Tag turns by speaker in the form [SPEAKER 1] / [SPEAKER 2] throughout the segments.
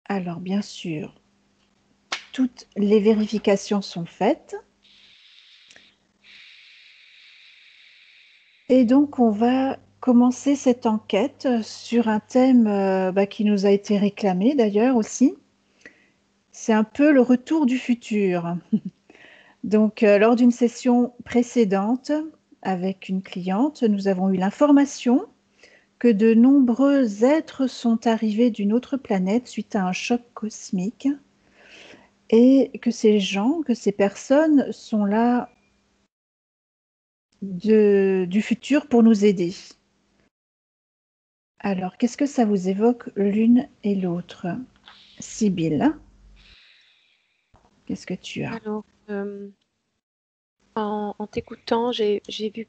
[SPEAKER 1] Alors, bien sûr, toutes les vérifications sont faites. Et donc, on va commencer cette enquête sur un thème qui nous a été réclamé d'ailleurs aussi. C'est un peu le retour du futur. Donc, lors d'une session précédente avec une cliente, nous avons eu l'information que de nombreux êtres sont arrivés d'une autre planète suite à un choc cosmique et que ces gens, que ces personnes sont là du futur pour nous aider. Alors, qu'est-ce que ça vous évoque l'une et l'autre? Sibylle, qu'est-ce que tu as?
[SPEAKER 2] Alors, en t'écoutant, j'ai vu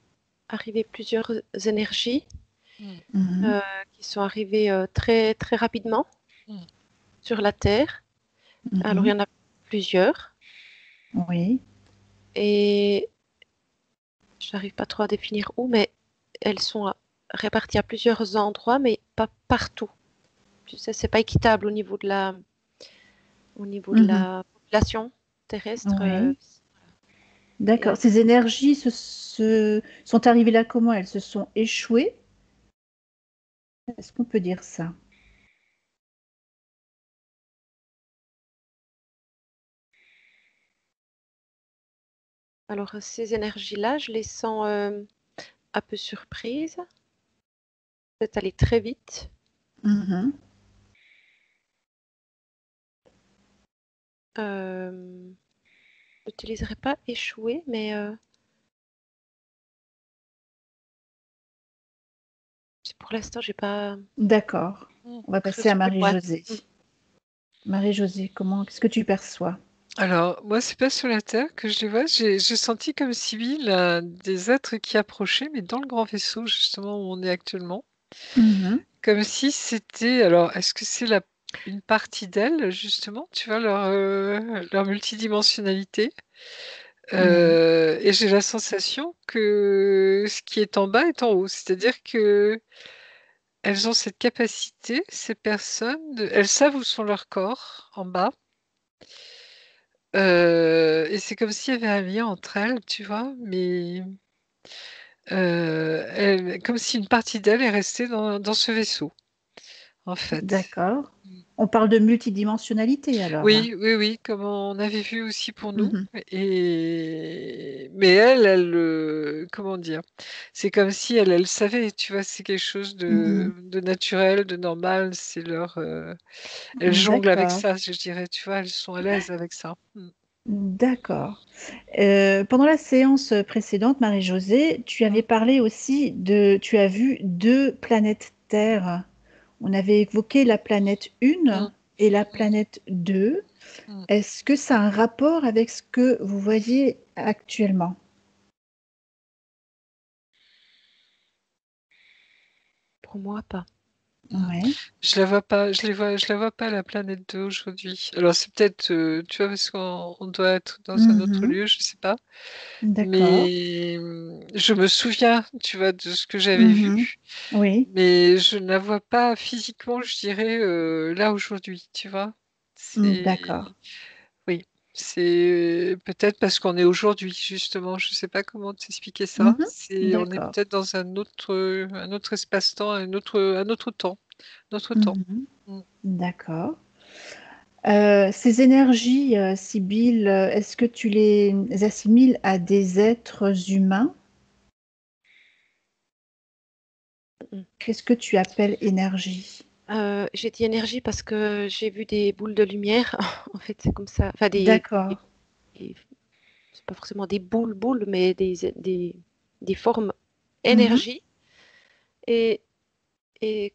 [SPEAKER 2] arriver plusieurs énergies
[SPEAKER 1] Mhm,
[SPEAKER 2] euh, qui sont arrivées très, très rapidement sur la Terre. Alors, il
[SPEAKER 1] mhm,
[SPEAKER 2] y en a plusieurs
[SPEAKER 1] oui,
[SPEAKER 2] et je n'arrive pas trop à définir où, mais elles sont réparties à plusieurs endroits, mais pas partout. Tu sais, c'est pas équitable au niveau de
[SPEAKER 1] mhm,
[SPEAKER 2] la population terrestre.
[SPEAKER 1] oui.
[SPEAKER 2] Il y a
[SPEAKER 1] D'accord. Ces énergies sont arrivées là comment? Elles se sont échouées? Est-ce qu'on peut dire ça?
[SPEAKER 2] Alors, ces énergies-là, je les sens un peu surprises, peut-être aller très vite.
[SPEAKER 1] Mhm,
[SPEAKER 2] Je n'utiliserai pas échouer, mais pour l'instant, j'ai pas
[SPEAKER 1] d'accord. On va passer à
[SPEAKER 2] creusé plus loin.
[SPEAKER 1] Marie-Josée.
[SPEAKER 2] Mm.
[SPEAKER 1] Marie-Josée, qu'est-ce que tu perçois?
[SPEAKER 3] Alors, moi, c'est pas sur la Terre que je les vois. J'ai senti comme Sibylle des êtres qui approchaient, mais dans le grand vaisseau, justement, où on est actuellement.
[SPEAKER 1] Mhm,
[SPEAKER 3] Comme si c'était. Alors, est-ce que c'est une partie d'elles, justement, tu vois, leur multidimensionnalité?
[SPEAKER 1] oui,
[SPEAKER 3] Et j'ai la sensation que ce qui est en bas est en haut. C'est-à-dire que elles ont cette capacité, ces personnes, elles savent où sont leurs corps en bas. Et c'est comme s'il y avait un lien entre elles, tu vois, mais comme si une partie d'elle est restée dans ce vaisseau, en fait.
[SPEAKER 1] d'accord. On parle de multidimensionnalité alors.
[SPEAKER 3] Oui, oui, oui, comme on avait vu aussi pour nous.
[SPEAKER 1] Mhm,
[SPEAKER 3] Mais elle, comment dire, c'est comme si elle savait, tu vois, c'est quelque chose
[SPEAKER 1] mhm.
[SPEAKER 3] de naturel, de normal, elles jonglent avec
[SPEAKER 1] D'accord,
[SPEAKER 3] ça, je dirais, tu vois, elles sont à l'aise avec ça. Mm.
[SPEAKER 1] d'accord. Pendant la séance précédente, Marie-Josée, tu avais parlé aussi tu as vu deux planètes Terre. On avait évoqué la planète
[SPEAKER 3] Mm,
[SPEAKER 1] 1 et la planète 2.
[SPEAKER 3] mm.
[SPEAKER 1] Est-ce que ça a un rapport avec ce que vous voyez actuellement?
[SPEAKER 2] Pour moi, pas.
[SPEAKER 3] Mm.
[SPEAKER 1] Oui,
[SPEAKER 3] Je la vois pas, je la vois pas la planète 2 aujourd'hui. Alors c'est peut-être, tu vois, parce qu'on doit être dans un autre
[SPEAKER 1] mhm,
[SPEAKER 3] lieu, je sais pas.
[SPEAKER 1] d'accord.
[SPEAKER 3] Mais je me souviens, tu vois, de ce que j'avais
[SPEAKER 1] Mhm,
[SPEAKER 3] vu,
[SPEAKER 1] oui,
[SPEAKER 3] mais je ne la vois pas physiquement, je dirais, là aujourd'hui, tu vois.
[SPEAKER 1] d'accord.
[SPEAKER 3] Oui, c'est peut-être parce qu'on est aujourd'hui, justement. Je sais pas comment t'expliquer ça.
[SPEAKER 1] Mhm,
[SPEAKER 3] On est
[SPEAKER 1] d'accord.
[SPEAKER 3] peut-être dans un autre espace-temps, un autre temps, notre temps.
[SPEAKER 1] Mhm,
[SPEAKER 3] Mm.
[SPEAKER 1] d'accord. Ces énergies, Sibylle, est-ce que tu les assimiles à des êtres humains?
[SPEAKER 2] Mm.
[SPEAKER 1] Qu'est-ce que tu appelles énergie?
[SPEAKER 2] J'ai dit énergie parce que j'ai vu des boules de lumière. En fait, c'est comme ça. Enfin,
[SPEAKER 1] D'accord.
[SPEAKER 2] des- c'est pas forcément des boules, mais des formes
[SPEAKER 1] Mhm,
[SPEAKER 2] énergie. Et, et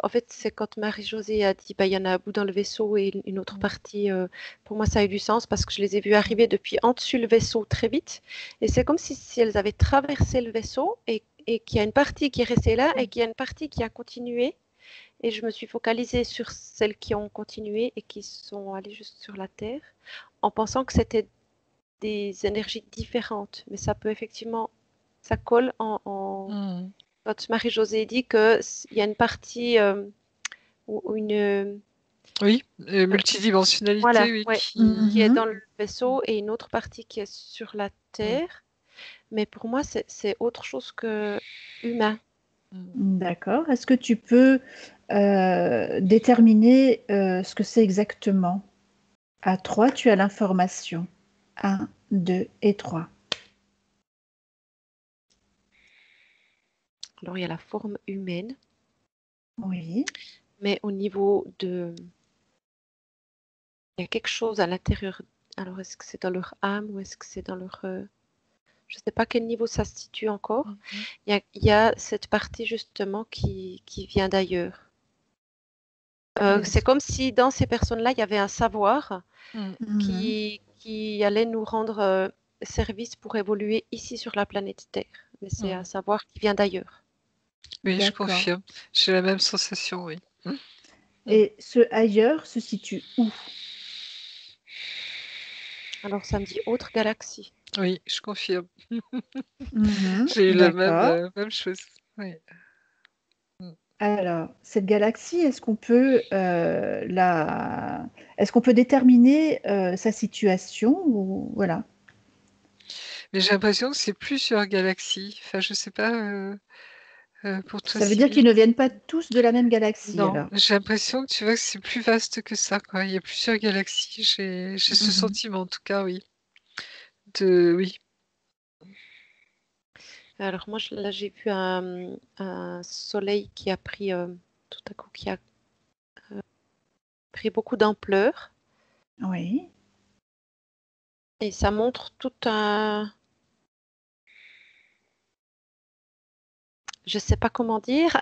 [SPEAKER 2] en fait, c'est quand Marie-Josée a dit, bah, il y en a un bout dans le vaisseau et une autre partie. Pour moi, ça a eu du sens parce que je les ai vues arriver depuis en dessus le vaisseau très vite. Et c'est comme si elles avaient traversé le vaisseau et qu'il y a une partie qui est restée là et qu'il y a une partie qui a continué. Et je me suis focalisée sur celles qui ont continué et qui sont allées juste sur la Terre en pensant que c'était des énergies différentes. Mais ça peut effectivement, ça colle
[SPEAKER 3] Mm.
[SPEAKER 2] quand Marie-Josée dit qu'il y a une partie ou une,
[SPEAKER 3] Oui,
[SPEAKER 2] Voilà,
[SPEAKER 3] multidimensionnalité, oui,
[SPEAKER 2] ouais, qui est dans le vaisseau et une autre partie qui est sur la Terre. Mais pour moi, c'est autre chose que humain.
[SPEAKER 1] D'accord. Est-ce que tu peux déterminer ce que c'est exactement? À 3, tu as l'information. 1, 2 et 3.
[SPEAKER 2] Alors, il y a la forme humaine,
[SPEAKER 1] Oui.
[SPEAKER 2] mais au niveau de... Il y a quelque chose à l'intérieur. Alors, est-ce que c'est dans leur âme ou est-ce que c'est dans leur... Je ne sais pas quel niveau ça se situe encore. Il y a cette partie justement qui vient d'ailleurs. C'est comme si dans ces personnes-là, il y avait un savoir qui allait nous rendre service pour évoluer ici sur la planète Terre. Mais c'est un savoir qui vient d'ailleurs.
[SPEAKER 3] Oui, je
[SPEAKER 1] D'accord.
[SPEAKER 3] confirme. J'ai la même sensation, oui.
[SPEAKER 1] Et ce ailleurs se situe où?
[SPEAKER 2] Alors, ça me dit autre galaxie.
[SPEAKER 3] Oui, je confirme.
[SPEAKER 1] Mhm.
[SPEAKER 3] J'ai eu la
[SPEAKER 1] D'accord.
[SPEAKER 3] même chose. Oui.
[SPEAKER 1] Alors, cette galaxie, est-ce qu'on peut déterminer sa situation ou voilà.
[SPEAKER 3] Mais j'ai l'impression que c'est plusieurs galaxies. Enfin, je sais pas pour toi,
[SPEAKER 1] Ça veut dire
[SPEAKER 3] Sylvie.
[SPEAKER 1] qu'ils ne viennent pas tous de la même galaxie,
[SPEAKER 3] Non,
[SPEAKER 1] alors.
[SPEAKER 3] j'ai l'impression que tu vois que c'est plus vaste que ça, quoi. Il y a plusieurs galaxies. J'ai ce sentiment, en tout cas, oui. Oui.
[SPEAKER 2] Alors, moi, là, j'ai vu un soleil qui a pris tout à coup, qui a pris beaucoup d'ampleur.
[SPEAKER 1] Oui.
[SPEAKER 2] Et ça montre tout un... Je sais pas comment dire.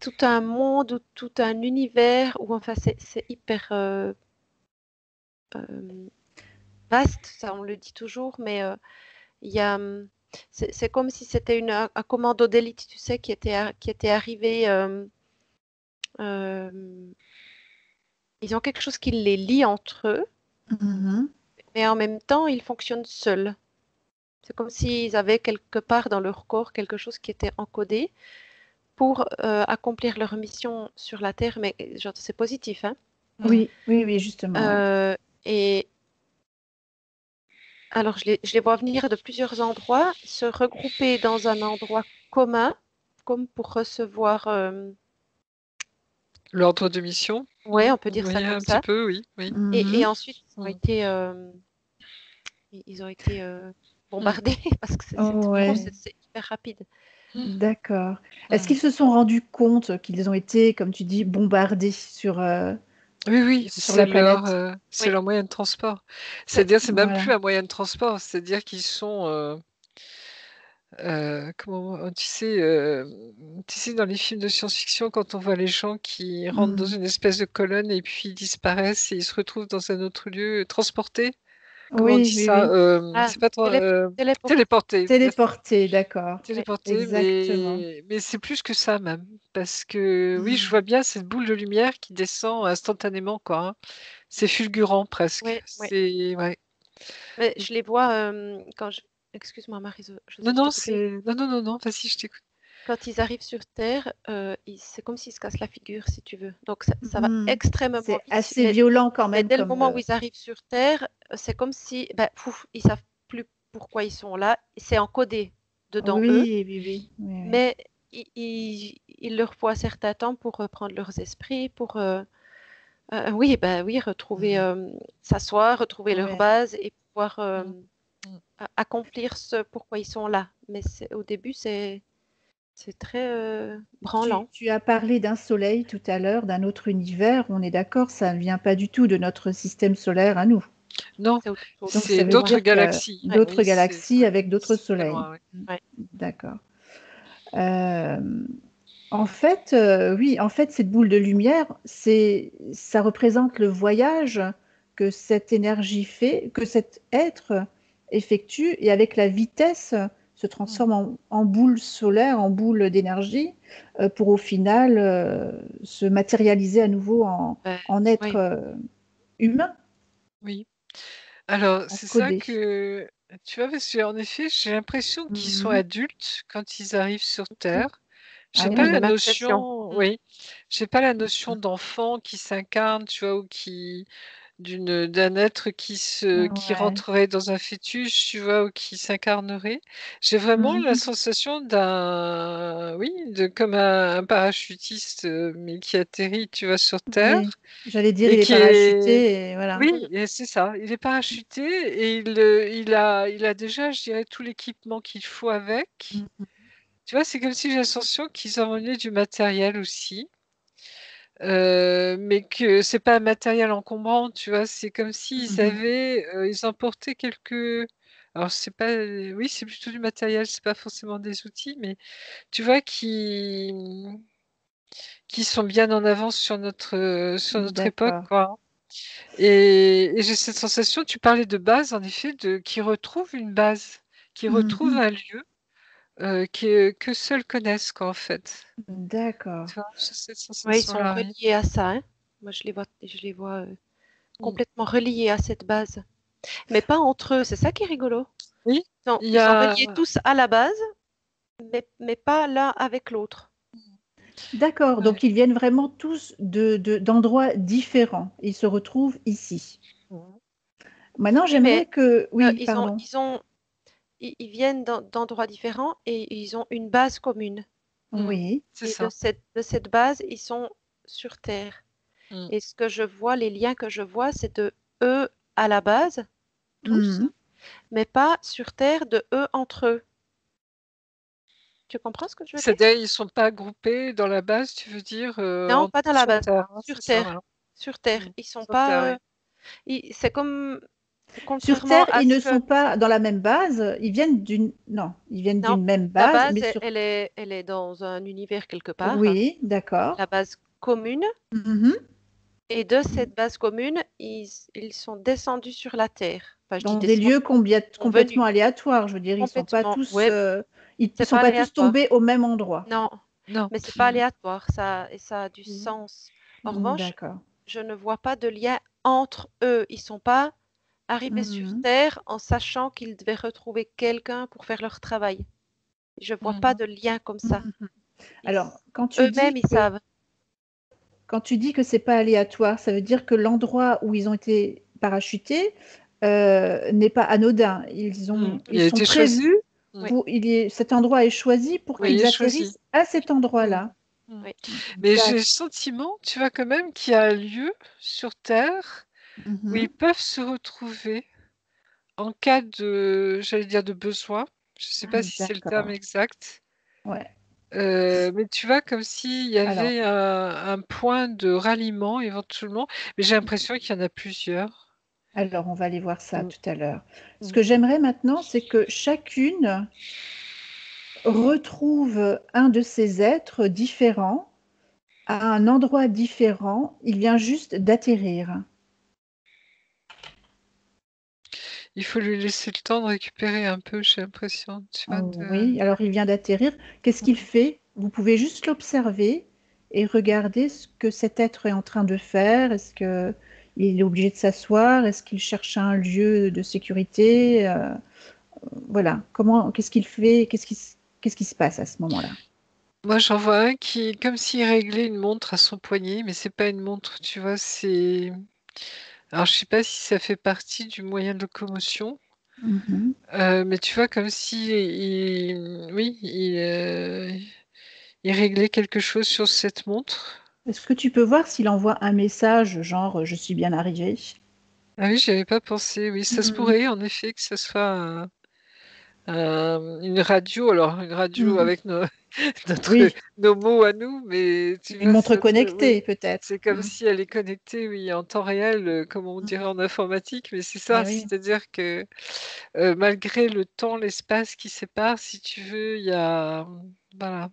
[SPEAKER 2] Tout un monde ou tout un univers où enfin c'est hyper vaste, ça on le dit toujours, mais il y a c'est comme si c'était un commando d'élite, tu sais, qui était arrivé. Ils ont quelque chose qui les lie entre eux,
[SPEAKER 1] Mhm.
[SPEAKER 2] mais en même temps ils fonctionnent seuls. C'est comme s'ils avaient quelque part dans leur corps quelque chose qui était encodé pour accomplir leur mission sur la Terre, mais genre c'est positif, hein.
[SPEAKER 1] Oui, oui, oui, justement, ouais.
[SPEAKER 2] Et alors, je les vois venir de plusieurs endroits, se regrouper dans un endroit commun, comme pour recevoir,
[SPEAKER 3] L'ordre de mission.
[SPEAKER 2] ouais, on peut dire ça
[SPEAKER 3] Oui,
[SPEAKER 2] comme
[SPEAKER 3] un petit
[SPEAKER 2] ça.
[SPEAKER 3] peu, oui. Oui.
[SPEAKER 2] Et
[SPEAKER 1] Mhm.
[SPEAKER 2] ensuite, ils ont été bombardés parce que c'est vraiment,
[SPEAKER 1] Ouais,
[SPEAKER 2] c'est hyper rapide.
[SPEAKER 1] d'accord. Est-ce qu'ils se sont rendus compte qu'ils ont été, comme tu dis, bombardés
[SPEAKER 3] Oui, oui,
[SPEAKER 1] sur la planète?
[SPEAKER 3] c'est
[SPEAKER 2] Oui,
[SPEAKER 3] leur moyen de transport.
[SPEAKER 2] oui,
[SPEAKER 3] C'est-à-dire, c'est même plus
[SPEAKER 1] Voilà.
[SPEAKER 3] un moyen de transport, c'est-à-dire qu'ils sont, tu sais, dans les films de science-fiction, quand on voit les gens qui rentrent dans
[SPEAKER 1] Mhm.
[SPEAKER 3] une espèce de colonne et puis ils disparaissent et ils se retrouvent dans un autre lieu, transportés, comment on
[SPEAKER 1] Oui,
[SPEAKER 3] dit
[SPEAKER 1] oui,
[SPEAKER 3] ça?
[SPEAKER 1] oui.
[SPEAKER 3] C'est pas
[SPEAKER 2] téléporté.
[SPEAKER 3] téléportés.
[SPEAKER 1] Téléportés, d'accord.
[SPEAKER 2] Oui,
[SPEAKER 3] Téléporté,
[SPEAKER 1] Exactement.
[SPEAKER 3] mais c'est plus que ça même. Parce que oui, je
[SPEAKER 1] Mhm.
[SPEAKER 3] vois bien cette boule de lumière qui descend instantanément, quoi, hein. C'est fulgurant presque.
[SPEAKER 2] oui, oui.
[SPEAKER 3] C'est ouais.
[SPEAKER 2] Mais je les vois quand je... Excuse-moi, Marie,
[SPEAKER 3] Non,
[SPEAKER 2] Josée, je
[SPEAKER 3] non,
[SPEAKER 2] t'ai coupé.
[SPEAKER 3] non, vas-y, je t'écoute.
[SPEAKER 2] Quand ils arrivent sur Terre, c'est comme s'ils se cassent la figure, si tu veux. Donc ça va
[SPEAKER 1] Mhm.
[SPEAKER 2] extrêmement
[SPEAKER 1] C'est
[SPEAKER 2] vite.
[SPEAKER 1] assez violent quand
[SPEAKER 2] Mais
[SPEAKER 1] même
[SPEAKER 2] dès le
[SPEAKER 1] comme.
[SPEAKER 2] moment où ils arrivent sur Terre, c'est comme si, ben, pouf, ils savent plus pourquoi ils sont là. C'est encodé dedans eux,
[SPEAKER 1] Oui, oui, oui, oui, oui.
[SPEAKER 2] mais il leur faut un certain temps pour reprendre leurs esprits, pour oui, ben oui, retrouver, s'asseoir, retrouver leur
[SPEAKER 1] Ouais.
[SPEAKER 2] base et pouvoir
[SPEAKER 3] Mm, mm.
[SPEAKER 2] accomplir ce pourquoi ils sont là. Mais au début, c'est très
[SPEAKER 1] Tu,
[SPEAKER 2] branlant.
[SPEAKER 1] tu as parlé d'un soleil tout à l'heure, d'un autre univers. On est d'accord, ça ne vient pas du tout de notre système solaire à nous.
[SPEAKER 3] Non,
[SPEAKER 2] C'est autre chose.
[SPEAKER 1] Donc
[SPEAKER 3] c'est
[SPEAKER 1] ça veut
[SPEAKER 2] Ouais,
[SPEAKER 3] d'autres
[SPEAKER 1] dire qu'il y a
[SPEAKER 3] galaxies.
[SPEAKER 2] ouais,
[SPEAKER 1] d'autres
[SPEAKER 3] Oui,
[SPEAKER 1] galaxies avec d'autres
[SPEAKER 3] c'est très
[SPEAKER 1] soleils.
[SPEAKER 3] loin, oui.
[SPEAKER 2] ouais.
[SPEAKER 1] D'accord. Euh, En fait, oui, en fait, cette boule de lumière, ça représente le voyage que cette énergie fait, que cet être effectue, et avec la vitesse se
[SPEAKER 3] Mm.
[SPEAKER 1] transforme en boule solaire, en boule d'énergie, pour au final se matérialiser à nouveau
[SPEAKER 2] Ben,
[SPEAKER 1] en être
[SPEAKER 2] oui.
[SPEAKER 1] humain,
[SPEAKER 3] Oui. Alors, c'est ça
[SPEAKER 1] encodé.
[SPEAKER 3] que tu vois, parce qu'en effet, j'ai l'impression qu'ils sont
[SPEAKER 1] Mhm.
[SPEAKER 3] adultes quand ils arrivent sur Terre.
[SPEAKER 1] Ah
[SPEAKER 3] J'ai
[SPEAKER 2] J'ai la
[SPEAKER 3] pas la
[SPEAKER 1] oui.
[SPEAKER 2] même impression.
[SPEAKER 3] notion,
[SPEAKER 2] Mm.
[SPEAKER 3] oui, j'ai pas la notion d'enfant qui s'incarne, tu vois, ou d'un être qui
[SPEAKER 1] Ouais.
[SPEAKER 3] rentrerait dans un fœtus, tu vois, ou qui s'incarnerait. J'ai vraiment la
[SPEAKER 1] Mhm.
[SPEAKER 3] sensation oui, comme un parachutiste, mais qui atterrit, tu vois, sur Terre
[SPEAKER 1] Oui. J'allais dire,
[SPEAKER 3] et
[SPEAKER 1] il est
[SPEAKER 3] qui est,
[SPEAKER 1] parachuté et voilà.
[SPEAKER 3] oui, et c'est ça. Il est parachuté et il a déjà, je dirais, tout l'équipement qu'il faut avec.
[SPEAKER 1] Mhm.
[SPEAKER 3] Tu vois, c'est comme si j'ai la sensation qu'ils ont emmené du matériel aussi. Mais que c'est pas un matériel encombrant, tu vois? C'est comme s'ils
[SPEAKER 1] Mhm.
[SPEAKER 3] ils emportaient quelques alors c'est pas, oui, c'est plutôt du matériel, c'est pas forcément des outils, mais tu vois, qui sont bien en avance sur notre époque,
[SPEAKER 1] D'accord.
[SPEAKER 3] quoi. Et j'ai cette sensation, tu parlais de base, en effet, qu'ils retrouvent une base, qu'ils retrouvent
[SPEAKER 1] Mhm.
[SPEAKER 3] un lieu, que seuls connaissent, quoi, en fait.
[SPEAKER 1] D'accord.
[SPEAKER 3] Tu vois? J'ai cette
[SPEAKER 2] Ouais, ils sont
[SPEAKER 3] sensation-là, oui.
[SPEAKER 2] reliés à ça, hein. Moi, je les vois
[SPEAKER 3] Mmh.
[SPEAKER 2] complètement reliés à cette base. Mais pas entre eux, c'est ça qui est rigolo.
[SPEAKER 3] Oui,
[SPEAKER 2] Non,
[SPEAKER 3] il y
[SPEAKER 2] ils sont
[SPEAKER 3] a
[SPEAKER 2] reliés tous à la base, mais pas l'un avec l'autre.
[SPEAKER 1] D'accord.
[SPEAKER 3] ouais.
[SPEAKER 1] Donc, ils viennent vraiment tous d'endroits différents. Ils se retrouvent ici.
[SPEAKER 3] Mmh.
[SPEAKER 1] Maintenant,
[SPEAKER 2] Oui, mais
[SPEAKER 1] j'aimerais que... Oui,
[SPEAKER 2] ils ont,
[SPEAKER 1] pardon.
[SPEAKER 2] ils ont, ils viennent d'endroits différents et ils ont une base commune.
[SPEAKER 3] Mmh.
[SPEAKER 1] Oui.
[SPEAKER 3] C'est
[SPEAKER 2] Et
[SPEAKER 3] ça.
[SPEAKER 2] de cette base, ils sont sur Terre.
[SPEAKER 3] Mmh.
[SPEAKER 2] Et ce que je vois, les liens que je vois, c'est de eux à la base, tous,
[SPEAKER 1] Mhm.
[SPEAKER 2] mais pas sur Terre de eux entre eux. Tu comprends ce que je veux dire?
[SPEAKER 3] C'est-à-dire, ils sont pas groupés dans la base, tu veux dire,
[SPEAKER 2] Non, pas dans la
[SPEAKER 3] sur
[SPEAKER 2] base,
[SPEAKER 3] terre, hein, c'est
[SPEAKER 2] sur
[SPEAKER 3] ça,
[SPEAKER 2] Terre.
[SPEAKER 3] voilà.
[SPEAKER 2] Sur Terre.
[SPEAKER 3] Mmh.
[SPEAKER 2] Ils sont
[SPEAKER 3] Sur terre,
[SPEAKER 2] pas.
[SPEAKER 3] oui.
[SPEAKER 2] C'est comme.
[SPEAKER 1] Sur
[SPEAKER 2] Contrairement
[SPEAKER 1] Terre,
[SPEAKER 2] à
[SPEAKER 1] ils
[SPEAKER 2] ce
[SPEAKER 1] ne
[SPEAKER 2] que.
[SPEAKER 1] sont pas dans la même base. Ils viennent d'une... Non, ils viennent
[SPEAKER 2] Non,
[SPEAKER 1] d'une même
[SPEAKER 2] la
[SPEAKER 1] base,
[SPEAKER 2] base,
[SPEAKER 1] mais sur...
[SPEAKER 2] elle est dans un univers quelque part,
[SPEAKER 1] Oui, d'accord.
[SPEAKER 2] la base commune.
[SPEAKER 1] Mhm.
[SPEAKER 2] Et de cette base commune, ils sont descendus sur la Terre. Enfin, je dis
[SPEAKER 1] Dans des
[SPEAKER 2] descendus,
[SPEAKER 1] lieux
[SPEAKER 2] ils sont venus
[SPEAKER 1] complètement aléatoires. Je veux dire, ils sont pas
[SPEAKER 2] complètement.
[SPEAKER 1] tous...
[SPEAKER 2] Ouais,
[SPEAKER 1] ils
[SPEAKER 2] c'est
[SPEAKER 1] sont
[SPEAKER 2] pas
[SPEAKER 1] pas tous
[SPEAKER 2] aléatoire.
[SPEAKER 1] tombés au même endroit.
[SPEAKER 2] Non,
[SPEAKER 3] Non.
[SPEAKER 2] mais c'est pas
[SPEAKER 3] Mmh.
[SPEAKER 2] aléatoire, ça, et ça a du
[SPEAKER 1] Mhm.
[SPEAKER 2] sens. En revanche,
[SPEAKER 1] D'accord.
[SPEAKER 2] je ne vois pas de lien entre eux. Ils sont pas arrivés sur
[SPEAKER 1] Mhm.
[SPEAKER 2] Terre en sachant qu'ils devaient retrouver quelqu'un pour faire leur travail. Je vois pas
[SPEAKER 3] Mmh.
[SPEAKER 2] de lien comme ça.
[SPEAKER 1] Mhm.
[SPEAKER 2] Ils-
[SPEAKER 1] Alors,
[SPEAKER 2] Eux-mêmes, ils savent.
[SPEAKER 1] quand tu dis que c'est pas aléatoire, ça veut dire que l'endroit où ils ont été parachutés n'est pas anodin.
[SPEAKER 3] Mmh. Il
[SPEAKER 1] Ils
[SPEAKER 3] a
[SPEAKER 1] sont
[SPEAKER 3] été choisi.
[SPEAKER 1] prévus
[SPEAKER 3] Mmh.
[SPEAKER 2] Oui,
[SPEAKER 1] pour, cet endroit est choisi pour
[SPEAKER 3] Oui, il
[SPEAKER 1] qu'ils
[SPEAKER 3] est choisi.
[SPEAKER 1] atterrissent à
[SPEAKER 2] oui,
[SPEAKER 1] cet
[SPEAKER 3] Mmh.
[SPEAKER 1] endroit-là.
[SPEAKER 3] Mmh.
[SPEAKER 2] oui.
[SPEAKER 3] Mais j'ai
[SPEAKER 1] D'accord.
[SPEAKER 3] le sentiment, tu vois, quand même, qu'il y a un lieu sur terre où
[SPEAKER 1] Mhm.
[SPEAKER 3] ils peuvent se retrouver en cas de, j'allais dire, de besoin. Je sais pas si c'est le terme
[SPEAKER 1] D'accord.
[SPEAKER 3] exact.
[SPEAKER 1] Ouais.
[SPEAKER 3] Mais tu vois, comme s'il y
[SPEAKER 1] Alors,
[SPEAKER 3] avait un point de ralliement éventuellement, mais j'ai l'impression qu'il y en a plusieurs.
[SPEAKER 1] on va aller voir ça
[SPEAKER 3] Mmh.
[SPEAKER 1] tout à l'heure. Ce
[SPEAKER 3] Mmh.
[SPEAKER 1] que j'aimerais maintenant, c'est que chacune retrouve un de ces êtres différents à un endroit différent. Il vient juste d'atterrir.
[SPEAKER 3] Il faut lui laisser le temps de récupérer un peu, j'ai l'impression, tu vois,
[SPEAKER 1] Oui, alors il vient d'atterrir. Qu'est-ce qu'il fait? Vous pouvez juste l'observer et regarder ce que cet être est en train de faire. Est-ce qu'il est obligé de s'asseoir? Est-ce qu'il cherche un lieu de sécurité? Voilà. Qu'est-ce qu'il fait? Qu'est-ce qui se passe à ce moment-là?
[SPEAKER 3] Moi, j'en vois un qui, comme s'il réglait une montre à son poignet, mais c'est pas une montre, tu vois, c'est. Alors, je sais pas si ça fait partie du moyen de locomotion,
[SPEAKER 1] Mhm.
[SPEAKER 3] mais tu vois, comme si, oui, il réglait quelque chose sur cette montre.
[SPEAKER 1] Est-ce que tu peux voir s'il envoie un message genre je suis bien arrivé?
[SPEAKER 3] Ah oui, j'y avais pas pensé. Oui, ça se
[SPEAKER 1] Mhm.
[SPEAKER 3] pourrait en effet que ce soit une radio, alors une radio
[SPEAKER 1] Mhm.
[SPEAKER 3] avec
[SPEAKER 1] Oui,
[SPEAKER 3] nos mots à nous, mais tu
[SPEAKER 1] une
[SPEAKER 3] vois,
[SPEAKER 1] montre
[SPEAKER 3] oui,
[SPEAKER 1] connectée peut-être.
[SPEAKER 3] c'est comme
[SPEAKER 1] Mhm.
[SPEAKER 3] si elle est connectée, oui, en temps réel, comme on dirait en informatique, mais c'est
[SPEAKER 1] Eh
[SPEAKER 3] ça,
[SPEAKER 1] oui.
[SPEAKER 3] c'est-à-dire que malgré le temps, l'espace qui sépare, si tu veux, il y a, voilà.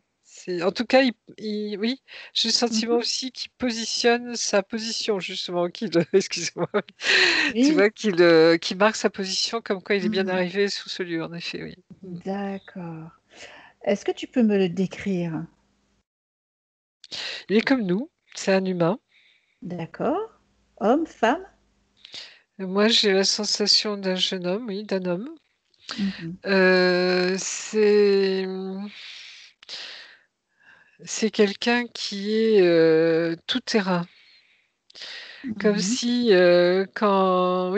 [SPEAKER 3] En tout cas, oui, j'ai le sentiment
[SPEAKER 1] Mhm.
[SPEAKER 3] aussi qu'il positionne sa position, justement, excusez-moi, tu
[SPEAKER 1] Oui.
[SPEAKER 3] vois, qu'il marque sa position comme quoi il est bien
[SPEAKER 1] Mhm.
[SPEAKER 3] arrivé sous ce lieu, en effet, oui. Mm.
[SPEAKER 1] D'accord. Est-ce que tu peux me le décrire?
[SPEAKER 3] Il est comme nous, c'est un humain.
[SPEAKER 1] D'accord. Homme, femme?
[SPEAKER 3] Moi, j'ai la sensation d'un jeune homme, oui, d'un homme.
[SPEAKER 1] Mhm.
[SPEAKER 3] C'est c'est quelqu'un qui est tout terrain. Comme
[SPEAKER 1] Mhm.
[SPEAKER 3] si, quand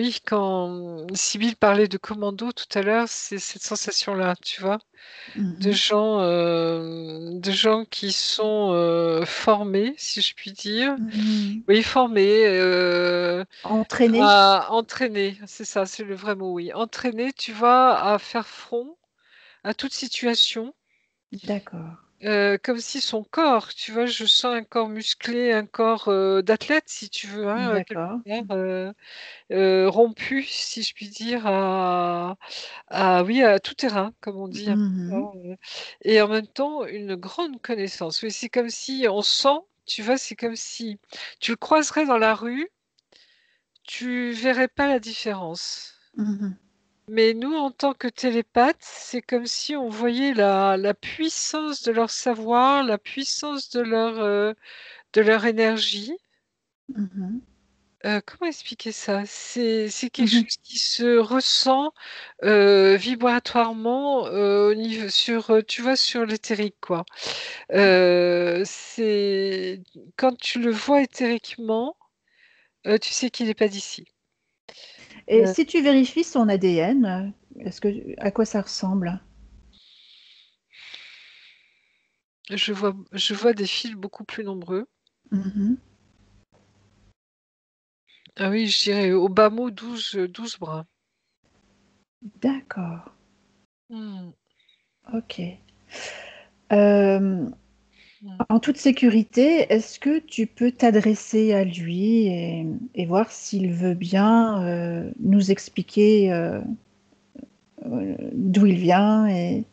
[SPEAKER 3] Sybille parlait de commando tout à l'heure, c'est cette sensation-là, tu vois,
[SPEAKER 1] Mhm.
[SPEAKER 3] de gens qui sont formés, si je puis dire.
[SPEAKER 1] Mhm.
[SPEAKER 3] Oui, formés,
[SPEAKER 1] Entraîné.
[SPEAKER 3] à entraîner, c'est ça, c'est le vrai mot, oui. Entraîner, tu vois, à faire front à toute situation.
[SPEAKER 1] D'accord.
[SPEAKER 3] Comme si son corps, tu vois, je sens un corps musclé, un corps d'athlète, si tu veux, hein, quelque
[SPEAKER 1] D'accord.
[SPEAKER 3] part, rompu, si je puis dire, oui, à tout terrain, comme on dit un peu,
[SPEAKER 1] Mhm.
[SPEAKER 3] hein, et en même temps, une grande connaissance. Oui, c'est comme si on sent, tu vois, c'est comme si tu le croiserais dans la rue, tu verrais pas la différence.
[SPEAKER 1] Mhm.
[SPEAKER 3] Mais nous, en tant que télépathes, c'est comme si on voyait la puissance de leur savoir, la puissance de leur énergie.
[SPEAKER 1] Mhm.
[SPEAKER 3] Comment expliquer ça? C'est quelque
[SPEAKER 1] Mhm.
[SPEAKER 3] chose qui se ressent, vibratoirement, au niveau tu vois, sur l'éthérique, quoi. C'est quand tu le vois éthériquement, tu sais qu'il n'est pas d'ici.
[SPEAKER 1] Et
[SPEAKER 3] Heu,
[SPEAKER 1] si tu vérifies son ADN, à quoi ça ressemble?
[SPEAKER 3] je vois des fils beaucoup plus nombreux.
[SPEAKER 1] Mhm.
[SPEAKER 3] Ah oui, je dirais au bas mot 12 bras.
[SPEAKER 1] D'accord.
[SPEAKER 3] Mmh.
[SPEAKER 1] Ok. Euh,
[SPEAKER 3] Mmh.
[SPEAKER 1] En toute sécurité, est-ce que tu peux t'adresser à lui et voir s'il veut bien nous expliquer d'où il vient et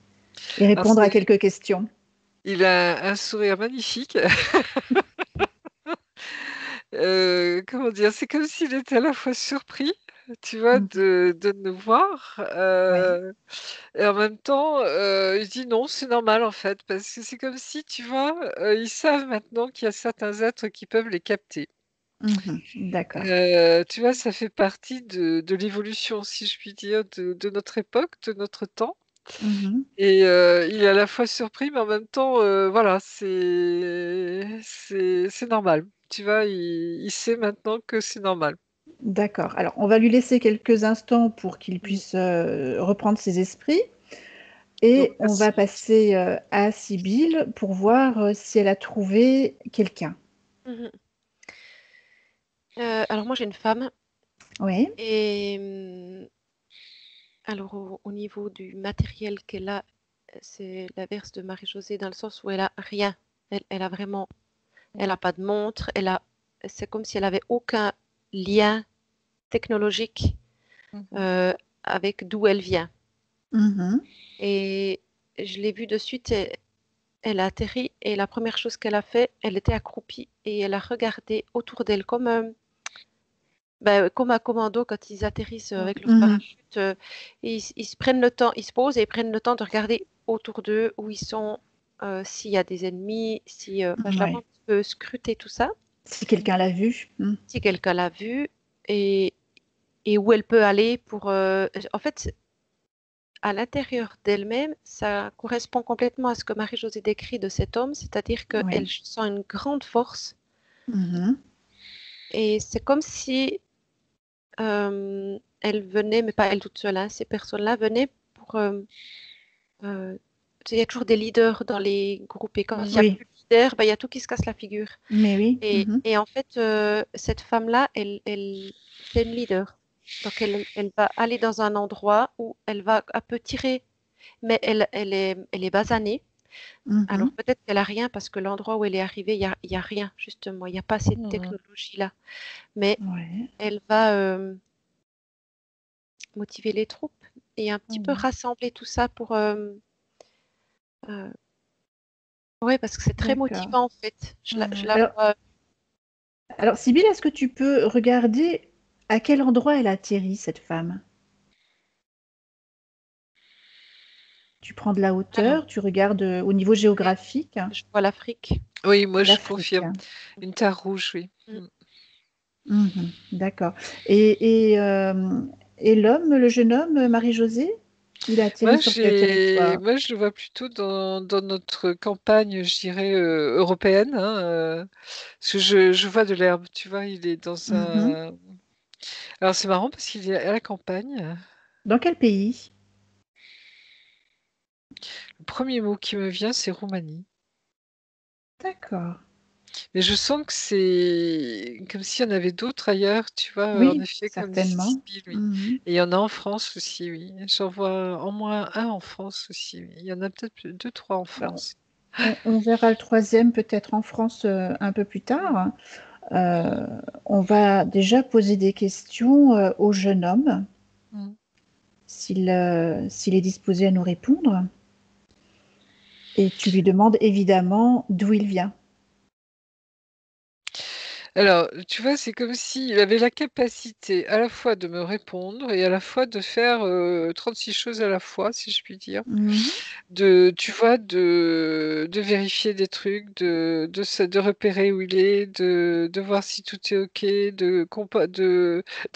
[SPEAKER 3] Alors
[SPEAKER 1] répondre à quelques questions?
[SPEAKER 3] il a un sourire magnifique. Comment dire? C'est comme s'il était à la fois surpris, tu vois,
[SPEAKER 1] Mhm.
[SPEAKER 3] de nous voir,
[SPEAKER 1] Oui.
[SPEAKER 3] et en même temps, il dit: «Non, c'est normal en fait», parce que c'est comme si, tu vois, ils savent maintenant qu'il y a certains êtres qui peuvent les capter.
[SPEAKER 1] Mhm. D'accord.
[SPEAKER 3] Tu vois, ça fait partie de l'évolution, si je puis dire, de notre époque, de notre temps.
[SPEAKER 1] Mhm.
[SPEAKER 3] Et il est à la fois surpris, mais en même temps, voilà, c'est normal. Tu vois? Il sait maintenant que c'est normal.
[SPEAKER 1] D'accord. Alors, on va lui laisser quelques instants pour qu'il
[SPEAKER 3] Mmh.
[SPEAKER 1] puisse reprendre ses esprits
[SPEAKER 3] Donc
[SPEAKER 1] et on va
[SPEAKER 3] merci.
[SPEAKER 1] passer à Sibylle pour voir si elle a trouvé quelqu'un.
[SPEAKER 2] Mhm. Alors moi j'ai une femme
[SPEAKER 1] Oui.
[SPEAKER 2] et alors au niveau du matériel qu'elle a, c'est l'inverse de Marie-Josée dans le sens où elle a rien. Elle a vraiment, elle a pas de montre, c'est comme si elle avait aucun lien technologique
[SPEAKER 3] Mmh mh.
[SPEAKER 2] euh, avec d'où elle vient.
[SPEAKER 1] Mhm.
[SPEAKER 2] Et je l'ai vue de suite, elle a atterri et la première chose qu'elle a fait, elle était accroupie et elle a regardé autour d'elle comme un commando quand ils atterrissent avec leur
[SPEAKER 1] Mhm.
[SPEAKER 2] parachute. Ils se prennent le temps, ils se posent et ils prennent le temps de regarder autour d'eux où ils sont, s'il y a des ennemis, si, enfin, je la vois
[SPEAKER 1] Ouais.
[SPEAKER 2] un petit peu scruter tout ça,
[SPEAKER 1] Si quelqu'un l'a vu. Mm.
[SPEAKER 2] si quelqu'un l'a vue et, et où elle peut aller pour. En fait, à l'intérieur d'elle-même, ça correspond complètement à ce que Marie-Josée décrit de cet homme, c'est-à-dire qu'elle
[SPEAKER 1] Oui.
[SPEAKER 2] sent une grande force
[SPEAKER 1] Mhm.
[SPEAKER 2] et c'est comme si elle venait, mais pas elle toute seule, hein, ces personnes-là venaient pour. Tu sais, il y a toujours des leaders dans les groupes et quand il n'y a
[SPEAKER 1] Oui.
[SPEAKER 2] plus de leader, ben, il y a tout qui se casse la figure.
[SPEAKER 1] Mais oui. Mhm.
[SPEAKER 2] Et en fait, cette femme-là, c'est une leader. Donc elle va aller dans un endroit où elle va un peu tirer, mais elle est basanée.
[SPEAKER 1] Mhm.
[SPEAKER 2] Alors peut-être qu'elle a rien parce que l'endroit où elle est arrivée, il y a rien, justement. Il n'y a pas cette
[SPEAKER 3] Mmh.
[SPEAKER 2] technologie-là. Mais
[SPEAKER 1] Ouais.
[SPEAKER 2] elle va motiver les troupes et un petit peu
[SPEAKER 3] Mmh.
[SPEAKER 2] rassembler tout ça pour. Ouais, parce que c'est très
[SPEAKER 1] D'accord.
[SPEAKER 2] motivant en fait. Je
[SPEAKER 3] Mmh.
[SPEAKER 2] la
[SPEAKER 1] Alors,
[SPEAKER 2] vois.
[SPEAKER 1] alors, Sybille, est-ce que tu peux regarder à quel endroit elle atterrit, cette femme? Tu prends de la
[SPEAKER 3] Alors,
[SPEAKER 1] hauteur, tu regardes au niveau
[SPEAKER 2] Oui,
[SPEAKER 1] géographique.
[SPEAKER 2] je vois l'Afrique.
[SPEAKER 3] oui, moi je
[SPEAKER 1] L'Afrique.
[SPEAKER 3] confirme. Une terre rouge, oui.
[SPEAKER 2] Mm.
[SPEAKER 3] Mmh.
[SPEAKER 1] Mhm. D'accord. Et, et, euh, et l'homme, le jeune homme, Marie-Josée? Il a atterri sur quel territoire?
[SPEAKER 3] Moi, je le vois plutôt dans notre campagne, je dirais, européenne, hein, parce que je vois de l'herbe, tu vois, il est dans
[SPEAKER 1] Mhm.
[SPEAKER 3] un... Alors c'est marrant parce qu'il est à la campagne.
[SPEAKER 1] Dans quel pays?
[SPEAKER 3] Le premier mot qui me vient, c'est Roumanie.
[SPEAKER 1] D'accord.
[SPEAKER 3] Mais je sens que c'est comme s'il y en avait d'autres ailleurs, tu vois, en
[SPEAKER 1] Oui,
[SPEAKER 3] effet, comme dit
[SPEAKER 1] certainement.
[SPEAKER 3] Sybille, oui.
[SPEAKER 1] Mhm.
[SPEAKER 3] Et il y en a en France aussi, oui. J'en vois au moins un en France aussi, oui. Il y en a peut-être deux, trois en
[SPEAKER 1] Ben,
[SPEAKER 3] France.
[SPEAKER 1] on verra le troisième peut-être en France un peu plus tard. Euh, on va déjà poser des questions au jeune homme,
[SPEAKER 3] Mm.
[SPEAKER 1] s'il est disposé à nous répondre. Et tu lui demandes évidemment d'où il vient.
[SPEAKER 3] Alors, tu vois, c'est comme s'il avait la capacité à la fois de me répondre et à la fois de faire 36 choses à la fois, si je puis dire.
[SPEAKER 1] Mhm.
[SPEAKER 3] Tu vois, de vérifier des trucs, de repérer où il est, de voir si tout est OK,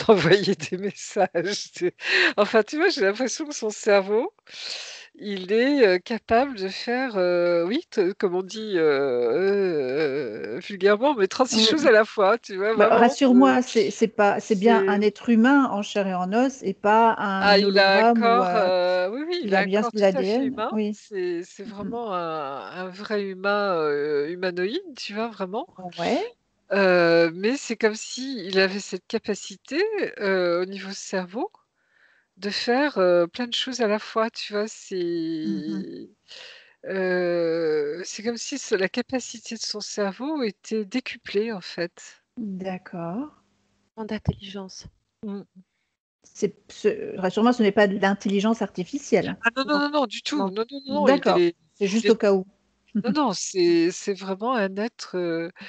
[SPEAKER 3] d'envoyer des messages. Enfin, tu vois, j'ai l'impression que son cerveau, il est capable de faire, oui, comme on dit vulgairement, mais 36 choses
[SPEAKER 1] Oui.
[SPEAKER 3] à la fois, tu vois,
[SPEAKER 1] Bah,
[SPEAKER 3] vraiment.
[SPEAKER 1] rassure-moi, c'est bien un
[SPEAKER 3] C'est...
[SPEAKER 1] être humain en chair et en os et pas
[SPEAKER 3] Ah,
[SPEAKER 1] un
[SPEAKER 3] il a un
[SPEAKER 1] hologramme où
[SPEAKER 3] corps, oui, oui, il
[SPEAKER 1] il
[SPEAKER 3] a
[SPEAKER 1] a
[SPEAKER 3] un
[SPEAKER 1] bien
[SPEAKER 3] corps
[SPEAKER 1] de
[SPEAKER 3] tout à fait
[SPEAKER 1] l'ADN.
[SPEAKER 3] humain.
[SPEAKER 1] Oui.
[SPEAKER 3] C'est
[SPEAKER 1] Mhm.
[SPEAKER 3] vraiment un vrai humain, humanoïde, tu vois, vraiment.
[SPEAKER 1] Ouais,
[SPEAKER 3] Mais c'est comme si il avait cette capacité, au niveau cerveau, de faire, plein de choses à la fois, tu vois?
[SPEAKER 1] mhm.
[SPEAKER 3] C'est comme si la capacité de son cerveau était décuplée, en fait.
[SPEAKER 1] D'accord.
[SPEAKER 2] D'intelligence.
[SPEAKER 3] Mmh.
[SPEAKER 1] Rassure-moi, ce n'est pas de l'intelligence artificielle.
[SPEAKER 3] Ah non, non,
[SPEAKER 2] Non,
[SPEAKER 3] non, non, du tout.
[SPEAKER 2] non.
[SPEAKER 3] Non, non, non, non,
[SPEAKER 1] D'accord. C'est
[SPEAKER 3] il
[SPEAKER 1] juste
[SPEAKER 3] est
[SPEAKER 1] au cas où.
[SPEAKER 3] non, non, c'est vraiment un être,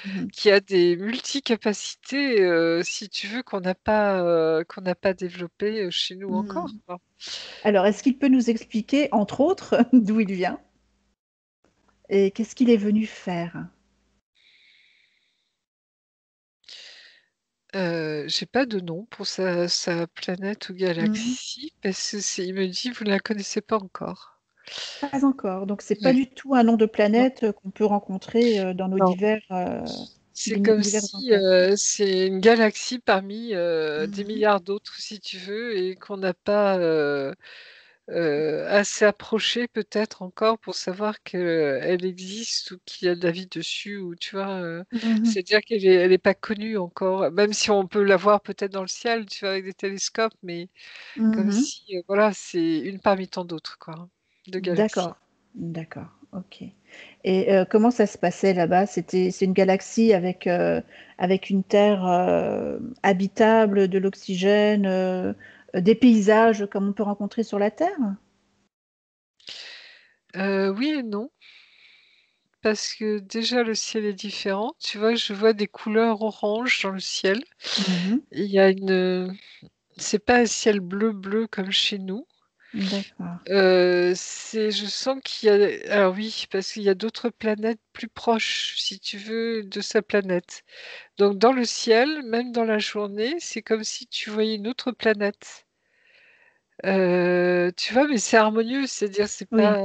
[SPEAKER 1] Mhm.
[SPEAKER 3] qui a des multicapacités, si tu veux, qu'on n'a pas développées, chez nous encore,
[SPEAKER 1] Mhm.
[SPEAKER 3] quoi.
[SPEAKER 1] Alors, est-ce qu'il peut nous expliquer, entre autres, d'où il vient et qu'est-ce qu'il est venu faire?
[SPEAKER 3] J'ai pas de nom pour sa planète ou
[SPEAKER 1] Mhm.
[SPEAKER 3] galaxie parce que il me dit: «Vous ne la connaissez pas encore».
[SPEAKER 1] Pas encore. Donc, c'est pas
[SPEAKER 3] Ouais.
[SPEAKER 1] du tout un nom de
[SPEAKER 3] Non,
[SPEAKER 1] planète qu'on peut rencontrer dans nos
[SPEAKER 3] non. C'est comme
[SPEAKER 1] diverses
[SPEAKER 3] si,
[SPEAKER 1] enquêtes.
[SPEAKER 3] c'est une galaxie parmi, des
[SPEAKER 1] Mhm.
[SPEAKER 3] milliards d'autres, si tu veux, et qu'on n'a pas, assez approché peut-être encore pour savoir qu'elle existe ou qu'il y a de la vie dessus, ou tu vois?
[SPEAKER 1] Mhm.
[SPEAKER 3] C'est-à-dire elle est pas connue encore, même si on peut la voir peut-être dans le ciel, tu vois? Avec des télescopes, mais comme
[SPEAKER 1] Mhm.
[SPEAKER 3] si, voilà, c'est une parmi tant d'autres, quoi, de galaxies.
[SPEAKER 1] D'accord, d'accord, OK. Et comment ça se passait là-bas? C'est une galaxie avec une terre, habitable, de l'oxygène, des paysages comme on peut rencontrer sur la Terre?
[SPEAKER 3] Oui et non, parce que déjà le ciel est différent. Tu vois, je vois des couleurs orange dans le ciel.
[SPEAKER 1] Mmh.
[SPEAKER 3] Il y a c'est pas un ciel bleu, bleu comme chez nous.
[SPEAKER 1] D'accord.
[SPEAKER 3] Je sens qu'il y a, alors oui, parce qu'il y a d'autres planètes plus proches, si tu veux, de sa planète. Donc dans le ciel, même dans la journée, c'est comme si tu voyais une autre planète. Tu vois? Mais c'est harmonieux, c'est-à-dire c'est
[SPEAKER 1] Oui.
[SPEAKER 3] pas,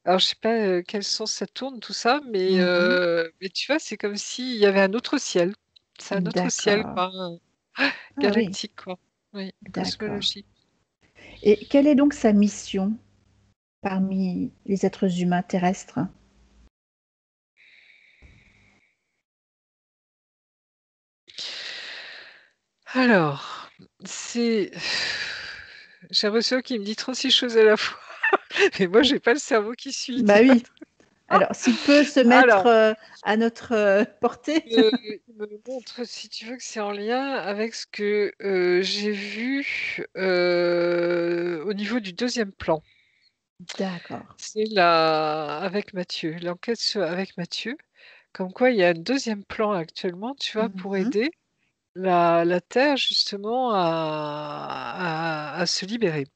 [SPEAKER 3] alors je sais pas, quel sens ça tourne tout ça,
[SPEAKER 1] Mmh.
[SPEAKER 3] mais tu vois, c'est comme s'il y avait un autre ciel. C'est un autre ciel,
[SPEAKER 1] D'accord.
[SPEAKER 3] quoi,
[SPEAKER 1] Ah oui,
[SPEAKER 3] galactique, quoi. Oui,
[SPEAKER 1] d'accord.
[SPEAKER 3] cosmologique.
[SPEAKER 1] Et quelle est donc sa mission parmi les êtres humains terrestres?
[SPEAKER 3] Alors, c'est j'ai l'impression qu'il me dit 36 choses à la fois, mais moi j'ai pas le cerveau qui suit, tu
[SPEAKER 1] Bah
[SPEAKER 3] vois?
[SPEAKER 1] oui. Alors s'il peut se mettre,
[SPEAKER 3] Alors,
[SPEAKER 1] à notre, portée.
[SPEAKER 3] il me montre, si tu veux, que c'est en lien avec ce que, j'ai vu, au niveau du deuxième plan.
[SPEAKER 1] D'accord.
[SPEAKER 3] C'est la avec Mathieu, l'enquête avec Mathieu, comme quoi il y a un deuxième plan actuellement, tu vois, pour
[SPEAKER 1] Mmh.
[SPEAKER 3] aider la Terre justement à se libérer.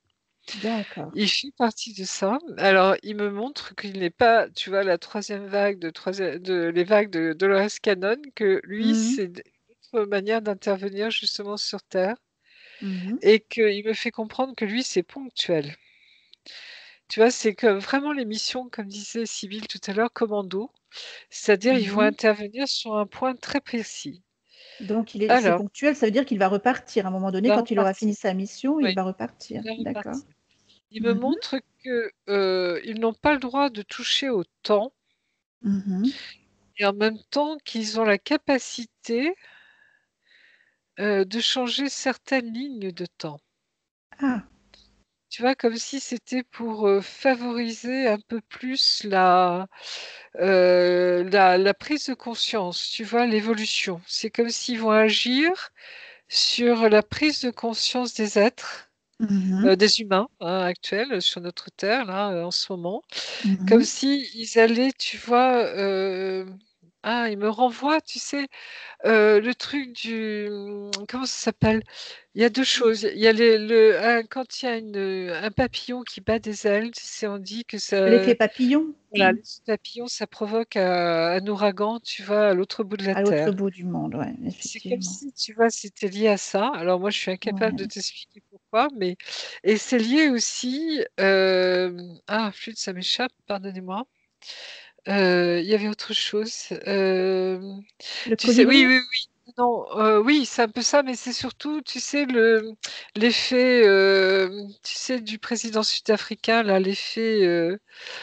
[SPEAKER 1] D'accord.
[SPEAKER 3] Il fait partie de ça. Alors, il me montre qu'il n'est pas, tu vois, la troisième vague les vagues de Dolores Cannon, que lui,
[SPEAKER 1] Mmh mh.
[SPEAKER 3] c'est une autre manière d'intervenir justement sur Terre,
[SPEAKER 1] Mmh.
[SPEAKER 3] et qu'il me fait comprendre que lui, c'est ponctuel. Tu vois, c'est comme vraiment les missions, comme disait Sybille tout à l'heure, commando. C'est-à-dire, ils vont
[SPEAKER 1] Mmh.
[SPEAKER 3] intervenir sur un point très précis.
[SPEAKER 1] Donc c'est
[SPEAKER 3] Alors,
[SPEAKER 1] ponctuel, ça veut dire qu'il va repartir à un moment
[SPEAKER 3] il
[SPEAKER 1] donné,
[SPEAKER 3] va
[SPEAKER 1] quand il aura fini
[SPEAKER 3] repartir.
[SPEAKER 1] sa mission, il
[SPEAKER 3] Oui,
[SPEAKER 1] va repartir.
[SPEAKER 3] il va
[SPEAKER 1] D'accord.
[SPEAKER 3] repartir. Il me
[SPEAKER 1] Mmh mh.
[SPEAKER 3] montre que ils n'ont pas le droit de toucher au temps
[SPEAKER 1] Mmh.
[SPEAKER 3] et en même temps qu'ils ont la capacité de changer certaines lignes de temps.
[SPEAKER 1] Ah!
[SPEAKER 3] Tu vois, comme si c'était pour favoriser un peu plus la prise de conscience, tu vois, l'évolution. C'est comme s'ils vont agir sur la prise de conscience des êtres,
[SPEAKER 1] Mmh.
[SPEAKER 3] des humains, hein, actuels sur notre terre, là, en ce moment. Comme
[SPEAKER 1] Mmh.
[SPEAKER 3] si ils allaient, tu vois, ils me renvoient, tu sais, le truc comment ça s'appelle? Il y a 2 choses. Il y a quand il y a un papillon qui bat des ailes, tu sais, on dit que ça
[SPEAKER 1] L'effet papillon?
[SPEAKER 3] voilà, l'effet papillon, ça provoque un ouragan, tu vois, à l'autre bout de la
[SPEAKER 1] À l'autre
[SPEAKER 3] terre.
[SPEAKER 1] bout du monde, ouais,
[SPEAKER 3] C'est comme
[SPEAKER 1] effectivement.
[SPEAKER 3] si, tu vois, c'était lié à ça. Alors moi, je suis incapable de
[SPEAKER 1] Ouais.
[SPEAKER 3] t'expliquer pourquoi, mais et c'est lié aussi, flûte, ça m'échappe, pardonnez-moi. Il y avait autre chose,
[SPEAKER 1] Le
[SPEAKER 3] tu sais oui,
[SPEAKER 1] colibri?
[SPEAKER 3] oui, oui, non, oui, c'est un peu ça, mais c'est surtout, tu sais, l'effet, tu sais, du président sud-africain, là, l'effet,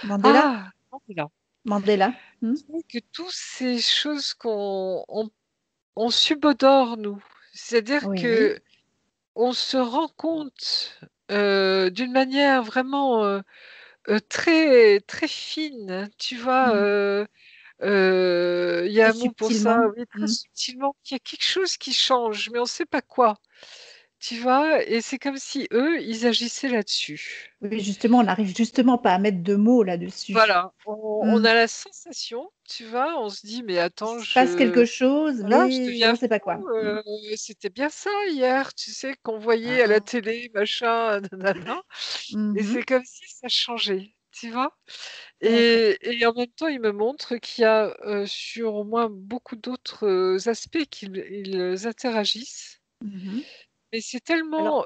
[SPEAKER 1] Mandela?
[SPEAKER 3] Mandela.
[SPEAKER 1] Mandela? Mmh.
[SPEAKER 3] Tu sais que toutes ces choses on subodore, nous. C'est-à-dire
[SPEAKER 1] Oui.
[SPEAKER 3] qu'on se rend compte, d'une manière vraiment, très, très fine, tu vois?
[SPEAKER 1] Mmh.
[SPEAKER 3] Il y a
[SPEAKER 1] Très
[SPEAKER 3] un mot pour ça,
[SPEAKER 1] subtilement.
[SPEAKER 3] oui, très
[SPEAKER 1] Mmh.
[SPEAKER 3] subtilement, qu'il y a quelque chose qui change, mais on ne sait pas quoi, tu vois? Et c'est comme si eux, ils agissaient là-dessus.
[SPEAKER 1] Oui, justement, on n'arrive justement pas à mettre de mots là-dessus.
[SPEAKER 3] Voilà, on
[SPEAKER 1] Mmh.
[SPEAKER 3] a la sensation, tu vois? On se dit: «Mais
[SPEAKER 1] Il
[SPEAKER 3] attends,
[SPEAKER 1] se passe quelque chose,
[SPEAKER 3] voilà, je
[SPEAKER 1] mais
[SPEAKER 3] deviens
[SPEAKER 1] on ne sait pas
[SPEAKER 3] fou,
[SPEAKER 1] quoi. Mmh.
[SPEAKER 3] c'était bien ça hier», tu sais? Qu'on voyait à la
[SPEAKER 1] Ah.
[SPEAKER 3] télé, machin, nanana et
[SPEAKER 1] Mmh.
[SPEAKER 3] c'est comme si ça changeait, tu vois?
[SPEAKER 1] D'accord.
[SPEAKER 3] Et en même temps, il me montre qu'il y a, sur au moins beaucoup d'autres, aspects qu'ils interagissent,
[SPEAKER 1] Mmh.
[SPEAKER 3] mais c'est
[SPEAKER 1] Alors
[SPEAKER 3] tellement,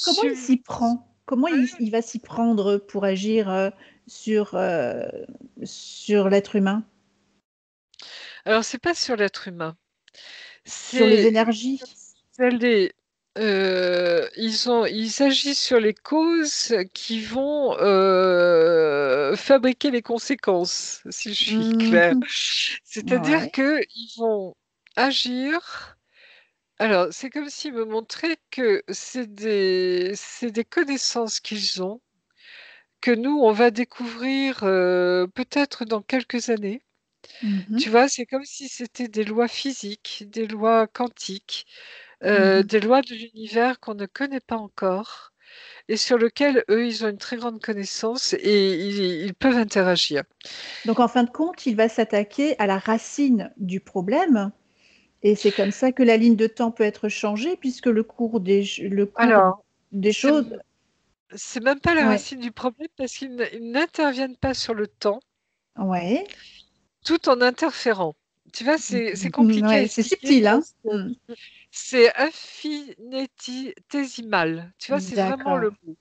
[SPEAKER 1] comment il s'y prend? Comment il va s'y prendre pour agir, sur, sur l'être humain?
[SPEAKER 3] alors c'est pas sur l'être humain,
[SPEAKER 1] Sur les
[SPEAKER 3] c'est comme
[SPEAKER 1] énergies?
[SPEAKER 3] si ils agissent sur les causes qui vont, fabriquer les conséquences, si je suis
[SPEAKER 1] Mmh
[SPEAKER 3] claire.
[SPEAKER 1] mh.
[SPEAKER 3] C'est-à-dire
[SPEAKER 1] Ouais.
[SPEAKER 3] qu'ils vont agir. Alors, c'est comme s'ils me montraient que c'est des connaissances qu'ils ont, que nous, on va découvrir, peut-être dans quelques années.
[SPEAKER 1] Mmh mh.
[SPEAKER 3] Tu vois? C'est comme si c'était des lois physiques, des lois quantiques,
[SPEAKER 1] Mmh.
[SPEAKER 3] des lois de l'univers qu'on ne connaît pas encore et sur lequel eux, ils ont une très grande connaissance et ils peuvent interagir.
[SPEAKER 1] Donc en fin de compte, il va s'attaquer à la racine du problème et c'est comme ça que la ligne de temps peut être changée puisque le cours
[SPEAKER 3] Alors,
[SPEAKER 1] des
[SPEAKER 3] c'est
[SPEAKER 1] choses
[SPEAKER 3] c'est même pas la
[SPEAKER 1] ouais,
[SPEAKER 3] racine du problème parce qu'ils n'interviennent pas sur le temps.
[SPEAKER 1] ouais.
[SPEAKER 3] Tout en interférant. Tu vois, c'est
[SPEAKER 1] Mmh,
[SPEAKER 3] compliqué à
[SPEAKER 1] ouais, c'est
[SPEAKER 3] expliquer
[SPEAKER 1] subtil, hein?
[SPEAKER 3] parce que
[SPEAKER 1] Mmh.
[SPEAKER 3] c'est infinitésimal. Tu vois, c'est vraiment
[SPEAKER 1] D'accord.
[SPEAKER 3] le mot.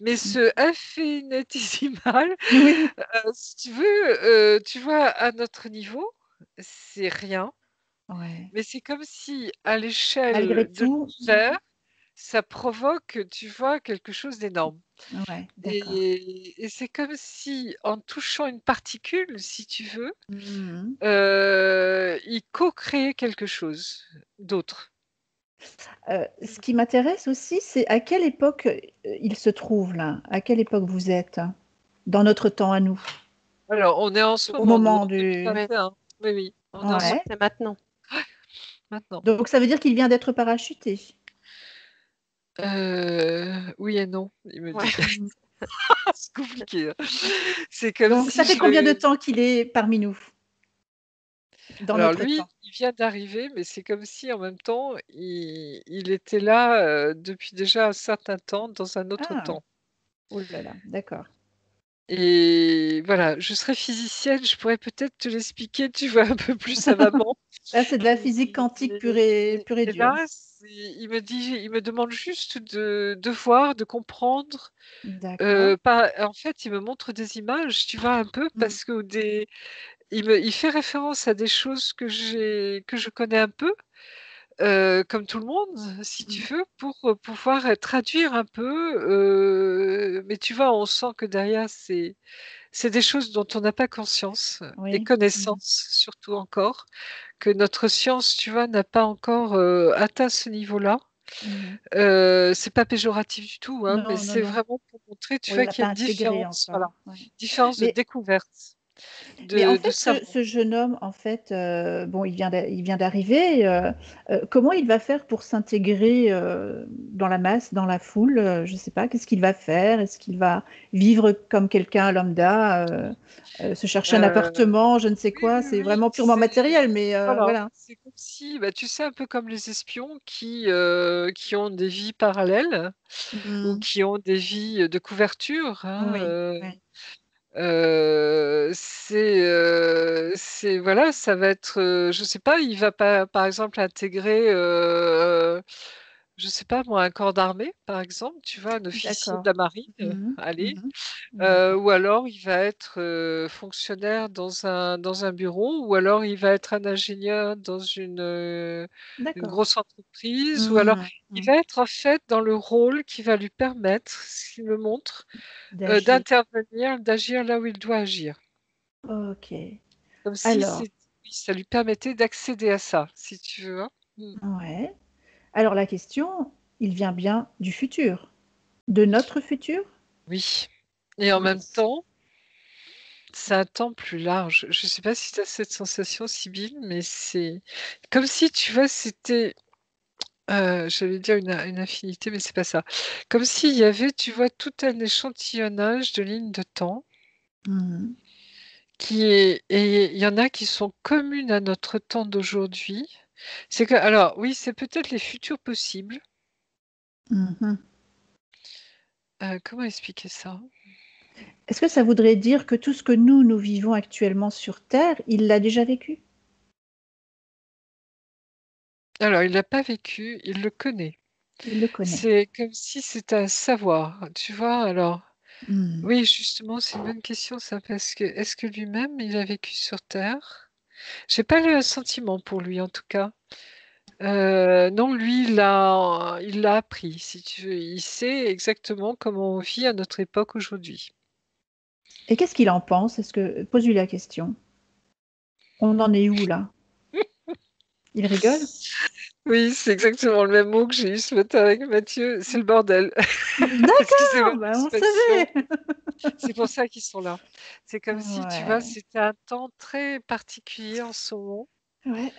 [SPEAKER 3] Mais
[SPEAKER 1] Mmh.
[SPEAKER 3] ce infinitésimal,
[SPEAKER 1] Oui.
[SPEAKER 3] si tu veux, tu vois, à notre niveau, c'est rien,
[SPEAKER 1] Ouais.
[SPEAKER 3] mais c'est comme si à
[SPEAKER 1] Malgré
[SPEAKER 3] l'échelle de
[SPEAKER 1] tout
[SPEAKER 3] l'univers, ça provoque, tu vois, quelque chose d'énorme.
[SPEAKER 1] ouais, d'accord.
[SPEAKER 3] Et c'est comme si, en touchant une particule, si tu veux,
[SPEAKER 1] Mmh mh.
[SPEAKER 3] ils co-créaient quelque chose d'autre.
[SPEAKER 1] Ce qui m'intéresse aussi, c'est à quelle époque, il se trouve là? À quelle époque vous êtes? Dans notre temps à nous?
[SPEAKER 3] Alors, on est en ce
[SPEAKER 1] Au
[SPEAKER 3] moment, nous,
[SPEAKER 1] moment
[SPEAKER 3] en
[SPEAKER 1] du
[SPEAKER 2] Ouais,
[SPEAKER 3] 2021. Oui, oui, on est en
[SPEAKER 2] pour
[SPEAKER 3] ce
[SPEAKER 2] moi,
[SPEAKER 1] ouais,
[SPEAKER 2] c'est maintenant.
[SPEAKER 3] maintenant.
[SPEAKER 1] donc ça veut dire qu'il vient d'être parachuté?
[SPEAKER 3] Oui et non, il me
[SPEAKER 2] Ouais.
[SPEAKER 3] dit.
[SPEAKER 1] Mmh.
[SPEAKER 3] C'est compliqué, hein. C'est comme
[SPEAKER 1] Donc ça
[SPEAKER 3] si
[SPEAKER 1] fait
[SPEAKER 3] je
[SPEAKER 1] combien de
[SPEAKER 3] le
[SPEAKER 1] temps qu'il est parmi nous? Dans
[SPEAKER 3] alors
[SPEAKER 1] notre
[SPEAKER 3] lui,
[SPEAKER 1] temps?
[SPEAKER 3] il vient d'arriver, mais c'est comme si en même temps, il était là, depuis déjà un certain temps, dans un autre
[SPEAKER 1] Ah!
[SPEAKER 3] temps.
[SPEAKER 1] Oh là là, d'accord.
[SPEAKER 3] Et voilà, je serais physicienne, je pourrais peut-être te l'expliquer, tu vois, un peu plus savamment.
[SPEAKER 1] Là, c'est de la physique quantique pure et
[SPEAKER 3] Et
[SPEAKER 1] dure.
[SPEAKER 3] là, il me demande juste de voir, de comprendre.
[SPEAKER 1] D'accord.
[SPEAKER 3] En fait, il me montre des images, tu vois, un peu,
[SPEAKER 1] Mm.
[SPEAKER 3] parce que il fait référence à des choses que je connais un peu, comme tout le monde, si tu
[SPEAKER 1] Mm.
[SPEAKER 3] veux, pour pouvoir traduire un peu. Mais tu vois, on sent que derrière, c'est des choses dont on n'a pas conscience et
[SPEAKER 1] Oui. Mm.
[SPEAKER 3] connaissance, surtout encore, que notre science, tu vois, n'a pas encore atteint ce niveau-là.
[SPEAKER 1] Mhm.
[SPEAKER 3] C'est pas péjoratif du tout, hein, mais
[SPEAKER 1] Non, non,
[SPEAKER 3] c'est
[SPEAKER 1] non.
[SPEAKER 3] vraiment pour montrer, tu
[SPEAKER 1] Oui, on
[SPEAKER 3] vois,
[SPEAKER 1] l'a
[SPEAKER 3] qu'il y
[SPEAKER 1] pas
[SPEAKER 3] a une
[SPEAKER 1] intégré
[SPEAKER 3] différence, voilà,
[SPEAKER 1] encore. Ouais.
[SPEAKER 3] différence de
[SPEAKER 1] Mais
[SPEAKER 3] découverte,
[SPEAKER 1] Mais en
[SPEAKER 3] de
[SPEAKER 1] fait, ce,
[SPEAKER 3] savoir.
[SPEAKER 1] ce jeune homme, en fait, bon, il vient d'arriver. Comment il va faire pour s'intégrer dans la masse, dans la foule? Je ne sais pas. Qu'est-ce qu'il va faire? Est-ce qu'il va vivre comme quelqu'un lambda, se chercher un
[SPEAKER 3] Euh,
[SPEAKER 1] appartement, je ne sais
[SPEAKER 3] oui,
[SPEAKER 1] quoi?
[SPEAKER 3] oui,
[SPEAKER 1] C'est
[SPEAKER 3] oui,
[SPEAKER 1] vraiment purement matériel, mais
[SPEAKER 3] voilà,
[SPEAKER 1] voilà.
[SPEAKER 3] c'est comme si, bah, tu sais, un peu comme les espions qui ont des vies parallèles ou
[SPEAKER 1] Mm.
[SPEAKER 3] qui ont des vies de couverture, hein,
[SPEAKER 1] Oui, oui.
[SPEAKER 3] voilà, ça va être, je sais pas, il va pas, par exemple, intégrer, je sais pas moi, un corps d'armée, par exemple, tu vois, un officier de
[SPEAKER 1] D'accord.
[SPEAKER 3] la marine,
[SPEAKER 1] Mhm,
[SPEAKER 3] allez,
[SPEAKER 1] mhm. D'accord.
[SPEAKER 3] ou alors il va être fonctionnaire dans un bureau, ou alors il va être un ingénieur dans une
[SPEAKER 1] D'accord.
[SPEAKER 3] grosse entreprise, ou alors
[SPEAKER 1] Mhm,
[SPEAKER 3] il
[SPEAKER 1] mhm.
[SPEAKER 3] va être en fait dans le rôle qui va lui permettre, ce qu'il me montre,
[SPEAKER 1] D'agir.
[SPEAKER 3] d'intervenir, d'agir là où il doit agir.
[SPEAKER 1] Ok.
[SPEAKER 3] Comme si
[SPEAKER 1] Alors,
[SPEAKER 3] oui, ça lui permettait d'accéder à ça, si tu veux, hein. Mm.
[SPEAKER 1] ouais. Alors la question, il vient bien du futur, de notre futur?
[SPEAKER 3] Oui. Et en
[SPEAKER 1] Oui.
[SPEAKER 3] même temps, c'est un temps plus large. Je ne sais pas si tu as cette sensation, Sybille, mais c'est comme si, tu vois, c'était, j'allais dire une infinité, mais c'est pas ça. Comme s'il y avait, tu vois, tout un échantillonnage de lignes de temps
[SPEAKER 1] Mhm.
[SPEAKER 3] et il y en a qui sont communes à notre temps d'aujourd'hui. C'est que, alors, oui, c'est peut-être les futurs possibles.
[SPEAKER 1] Mhm.
[SPEAKER 3] Comment expliquer ça?
[SPEAKER 1] Est-ce que ça voudrait dire que tout ce que nous vivons actuellement sur Terre, il l'a déjà vécu?
[SPEAKER 3] Alors, il l'a pas vécu, il le connaît.
[SPEAKER 1] Il le connaît.
[SPEAKER 3] C'est comme si c'était un savoir, tu vois? Alors,
[SPEAKER 1] Mhm.
[SPEAKER 3] oui, justement, c'est une bonne question ça, parce que est-ce que lui-même, il a vécu sur Terre? J'ai pas le sentiment pour lui, en tout cas. Non, lui, il l'a appris, si tu veux. Il sait exactement comment on vit à notre époque aujourd'hui.
[SPEAKER 1] Et qu'est-ce qu'il en pense? Est-ce que pose-lui la question. On en est où là? Il rigole?
[SPEAKER 3] Oui, c'est exactement le même mot que j'ai eu ce matin avec Mathieu. C'est le bordel. Excusez-moi
[SPEAKER 1] D'accord,
[SPEAKER 3] de
[SPEAKER 1] bah on
[SPEAKER 3] l'expression.
[SPEAKER 1] savait.
[SPEAKER 3] C'est pour ça qu'ils sont là. C'est comme si, tu vois,
[SPEAKER 1] Ouais,
[SPEAKER 3] c'était un temps très particulier en ce moment,
[SPEAKER 1] ouais.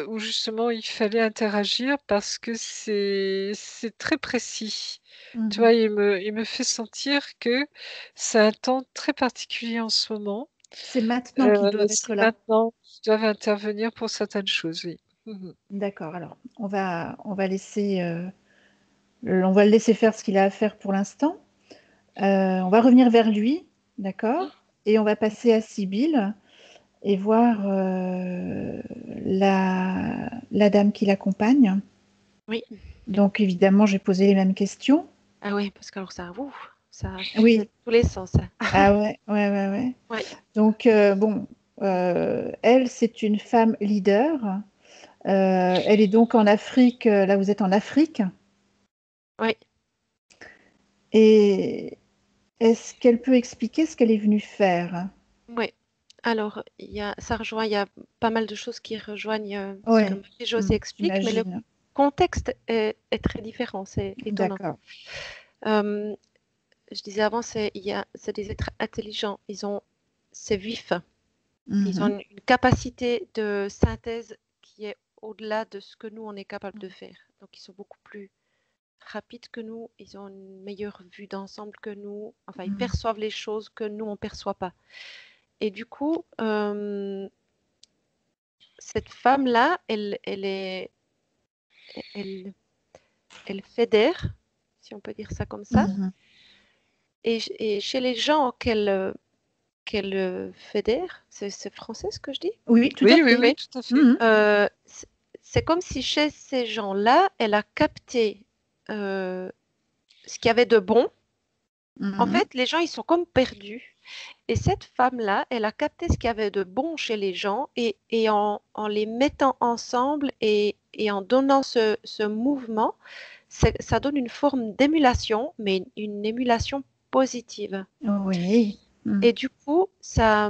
[SPEAKER 3] où justement il fallait interagir parce que c'est très précis. Tu vois,
[SPEAKER 1] Mhm.
[SPEAKER 3] il me fait sentir que c'est un temps très particulier en ce moment.
[SPEAKER 1] C'est maintenant qu'ils doivent être
[SPEAKER 3] C'est
[SPEAKER 1] là.
[SPEAKER 3] maintenant qu'ils doivent intervenir pour certaines choses, oui. Mhm.
[SPEAKER 1] D'accord, alors on va le laisser faire ce qu'il a à faire pour l'instant. On va revenir vers lui, d'accord? Et on va passer à Sibylle et voir la dame qui l'accompagne.
[SPEAKER 2] Oui.
[SPEAKER 1] Donc évidemment, j'ai posé les mêmes questions.
[SPEAKER 2] Ah oui, parce que alors ça a fusé
[SPEAKER 1] Oui,
[SPEAKER 2] dans tous les sens, hein.
[SPEAKER 1] ah ouais, ouais, ouais, ouais.
[SPEAKER 2] Ouais,
[SPEAKER 1] Donc bon, elle, c'est une femme leader. Elle est donc en Afrique, là vous êtes en Afrique.
[SPEAKER 2] ouais,
[SPEAKER 1] Et est-ce qu'elle peut expliquer ce qu'elle est venue faire?
[SPEAKER 2] ouais. Alors, il y a pas mal de choses qui rejoignent ce que
[SPEAKER 1] Ouais,
[SPEAKER 2] Marie-Josée explique, mais le
[SPEAKER 1] j'imagine.
[SPEAKER 2] contexte est très différent, c'est étonnant.
[SPEAKER 1] D'accord.
[SPEAKER 2] Euh, je disais avant, c'est des êtres intelligents, c'est vif, ils ont
[SPEAKER 1] Mhm.
[SPEAKER 2] une capacité de synthèse qui est au-delà de ce que nous, on est capable de faire. Donc, ils sont beaucoup plus rapides que nous, ils ont une meilleure vue d'ensemble que nous, enfin, ils
[SPEAKER 1] Mhm.
[SPEAKER 2] perçoivent les choses que nous, on ne perçoit pas. Et du coup, cette femme-là, elle, elle fédère, si on peut dire ça comme ça,
[SPEAKER 1] Mhm.
[SPEAKER 2] et chez les gens qu'elle fédère, c'est français ce que je dis?
[SPEAKER 1] Oui, tout à
[SPEAKER 3] Oui, oui,
[SPEAKER 1] fait.
[SPEAKER 3] oui,
[SPEAKER 2] Oui.
[SPEAKER 3] tout à fait.
[SPEAKER 1] Mhm.
[SPEAKER 2] C'est comme si chez ces gens-là, elle a capté euh, ce qu'il y avait de bon. En
[SPEAKER 1] Mhm.
[SPEAKER 2] fait, les gens, ils sont comme perdus. Et cette femme-là, elle a capté ce qu'il y avait de bon chez les gens et en les mettant ensemble et en donnant ce mouvement, ça donne une forme d'émulation, mais une émulation positive.
[SPEAKER 1] Oui. Mhm.
[SPEAKER 2] Et du coup, ça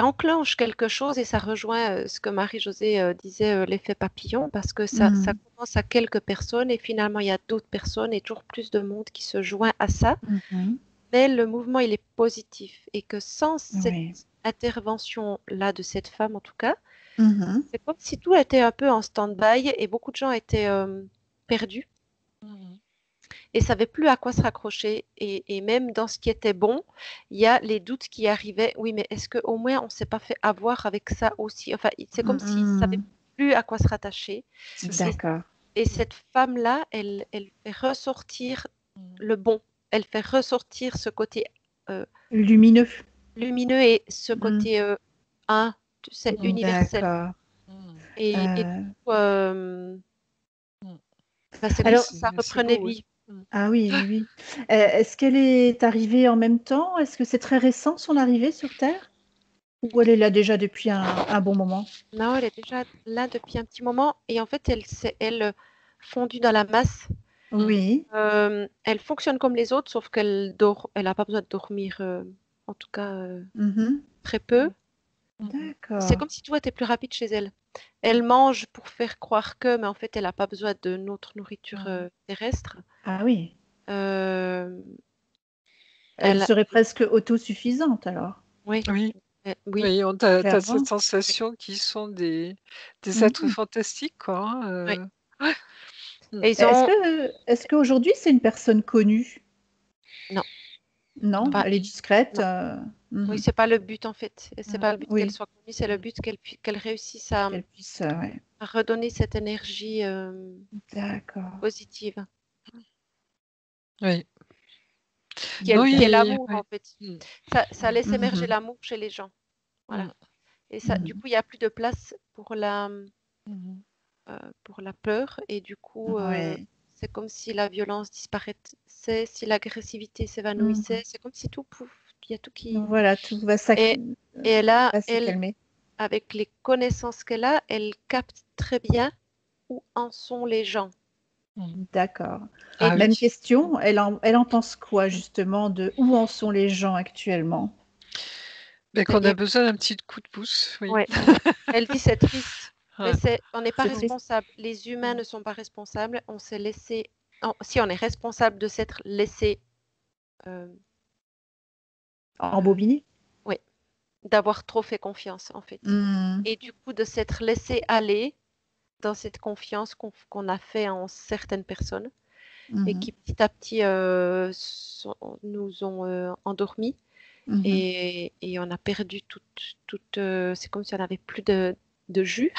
[SPEAKER 2] enclenche quelque chose et ça rejoint ce que Marie-Josée disait, l'effet papillon, parce que ça
[SPEAKER 1] Mhm.
[SPEAKER 2] commence à quelques personnes et finalement il y a d'autres personnes et toujours plus de monde qui se joint à ça.
[SPEAKER 1] Mhm.
[SPEAKER 2] Mais le mouvement, il est positif et que sans cette
[SPEAKER 1] Oui.
[SPEAKER 2] intervention-là de cette femme, en tout cas,
[SPEAKER 1] Mhm.
[SPEAKER 2] c'est comme si tout était un peu en stand-by et beaucoup de gens étaient perdus
[SPEAKER 3] Mhm.
[SPEAKER 2] et savaient plus à quoi se raccrocher. Et même dans ce qui était bon, il y a les doutes qui arrivaient. Oui, mais est-ce qu'au moins on ne s'est pas fait avoir avec ça aussi? Enfin, c'est comme s'ils ne savaient
[SPEAKER 1] Mhm.
[SPEAKER 2] plus à quoi se rattacher.
[SPEAKER 3] C'est ça.
[SPEAKER 2] Et,
[SPEAKER 1] D'accord.
[SPEAKER 2] et cette femme-là, elle fait ressortir
[SPEAKER 3] Mhm.
[SPEAKER 2] le bon. Elle fait ressortir ce côté euh,
[SPEAKER 1] Lumineux.
[SPEAKER 2] lumineux et ce
[SPEAKER 1] Mhm.
[SPEAKER 2] côté un, tu sais, universel.
[SPEAKER 1] D'accord.
[SPEAKER 3] Mhm.
[SPEAKER 2] Et
[SPEAKER 1] Euh,
[SPEAKER 2] du coup,
[SPEAKER 3] Mhm.
[SPEAKER 2] bah, c'est
[SPEAKER 3] Oui,
[SPEAKER 2] comme
[SPEAKER 1] alors,
[SPEAKER 2] si ça
[SPEAKER 3] c'est
[SPEAKER 2] reprenait
[SPEAKER 3] beau, oui.
[SPEAKER 2] vie.
[SPEAKER 3] Mhm.
[SPEAKER 1] ah oui, oui, oui. Est-ce qu'elle est arrivée en même temps? Est-ce que c'est très récent son arrivée sur Terre? Ou elle est là déjà depuis un bon moment?
[SPEAKER 2] Non, elle est déjà là depuis un petit moment et en fait, elle s'est, elle, fondue dans la masse.
[SPEAKER 3] Mhm.
[SPEAKER 1] Oui.
[SPEAKER 2] Elle fonctionne comme les autres, sauf qu'elle dort, elle n'a pas besoin de dormir, en tout cas
[SPEAKER 1] Mhm.
[SPEAKER 2] très peu.
[SPEAKER 3] Mhm.
[SPEAKER 2] C'est
[SPEAKER 1] D'accord.
[SPEAKER 2] comme si tout était plus rapide chez elle. Elle mange pour faire croire que, mais en fait, elle n'a pas besoin de notre nourriture
[SPEAKER 3] Mhm.
[SPEAKER 2] terrestre.
[SPEAKER 1] Ah oui.
[SPEAKER 2] Euh,
[SPEAKER 1] Elle
[SPEAKER 2] elle,
[SPEAKER 1] serait presque autosuffisante alors,
[SPEAKER 2] oui,
[SPEAKER 3] Oui,
[SPEAKER 2] oui,
[SPEAKER 3] oui, t'as cette
[SPEAKER 1] clairement.
[SPEAKER 2] oui,
[SPEAKER 3] sensation qu'ils sont des êtres
[SPEAKER 1] Mhm.
[SPEAKER 3] fantastiques, quoi. Hein,
[SPEAKER 2] oui.
[SPEAKER 3] ouais. Mm.
[SPEAKER 2] Et ils
[SPEAKER 1] Est-ce
[SPEAKER 2] ont,
[SPEAKER 1] que, est-ce qu'aujourd'hui c'est une personne connue?
[SPEAKER 2] non,
[SPEAKER 1] Non,
[SPEAKER 2] pas,
[SPEAKER 1] elle est discrète.
[SPEAKER 2] non. Oui,
[SPEAKER 1] Mhm.
[SPEAKER 2] c'est pas le but en fait. C'est
[SPEAKER 3] Mm.
[SPEAKER 2] pas le but qu'elle
[SPEAKER 1] Oui,
[SPEAKER 2] soit connue, c'est le but qu'elle réussisse à,
[SPEAKER 1] qu'elle puisse. Ouais.
[SPEAKER 2] à redonner cette énergie
[SPEAKER 1] D'accord.
[SPEAKER 2] positive,
[SPEAKER 3] Oui.
[SPEAKER 1] Mm,
[SPEAKER 2] qui est
[SPEAKER 3] Oui,
[SPEAKER 2] l'amour en
[SPEAKER 3] oui.
[SPEAKER 2] fait.
[SPEAKER 3] Mm.
[SPEAKER 2] Ça laisse émerger
[SPEAKER 1] mhm,
[SPEAKER 2] l'amour chez les gens. Voilà.
[SPEAKER 3] Mm.
[SPEAKER 2] Et ça, du
[SPEAKER 1] mhm.
[SPEAKER 2] coup, il n'y a plus de place
[SPEAKER 3] Mhm.
[SPEAKER 2] pour la peur. Et du coup,
[SPEAKER 1] Ouais.
[SPEAKER 2] c'est comme si la violence disparaissait, si l'agressivité s'évanouissait.
[SPEAKER 1] Mhm.
[SPEAKER 2] C'est comme si tout, pouf, il y a tout qui.
[SPEAKER 1] Voilà, tout
[SPEAKER 2] Et, et là,
[SPEAKER 1] va se
[SPEAKER 2] elle,
[SPEAKER 1] calmer.
[SPEAKER 2] avec les connaissances qu'elle a, elle capte très bien où en sont les gens.
[SPEAKER 3] Mm.
[SPEAKER 1] D'accord.
[SPEAKER 2] Et
[SPEAKER 3] Ah
[SPEAKER 2] du
[SPEAKER 1] Même
[SPEAKER 3] oui.
[SPEAKER 1] question, elle en pense quoi justement de où en sont les gens actuellement?
[SPEAKER 3] Mais
[SPEAKER 2] qu'il
[SPEAKER 3] qu'on
[SPEAKER 2] y
[SPEAKER 3] a
[SPEAKER 2] a,
[SPEAKER 3] besoin d'un petit coup de pouce, oui.
[SPEAKER 2] ouais, elle dit c'est triste, mais
[SPEAKER 3] Ouais.
[SPEAKER 2] on n'est pas
[SPEAKER 1] C'est triste.
[SPEAKER 2] responsable. Les humains
[SPEAKER 3] Mm.
[SPEAKER 2] ne sont pas responsables. On s'est laissé, si on est responsable de s'être laissé, euh, euh,
[SPEAKER 1] Embobiner?
[SPEAKER 2] ouais, d'avoir trop fait confiance en fait.
[SPEAKER 1] Mhm,
[SPEAKER 2] Et du coup de s'être laissé aller dans cette confiance qu'on a fait en certaines personnes et
[SPEAKER 1] mhm,
[SPEAKER 2] qui petit à petit nous ont endormis.
[SPEAKER 1] mhm.
[SPEAKER 2] Et on a perdu c'est comme si on n'avait plus de jus.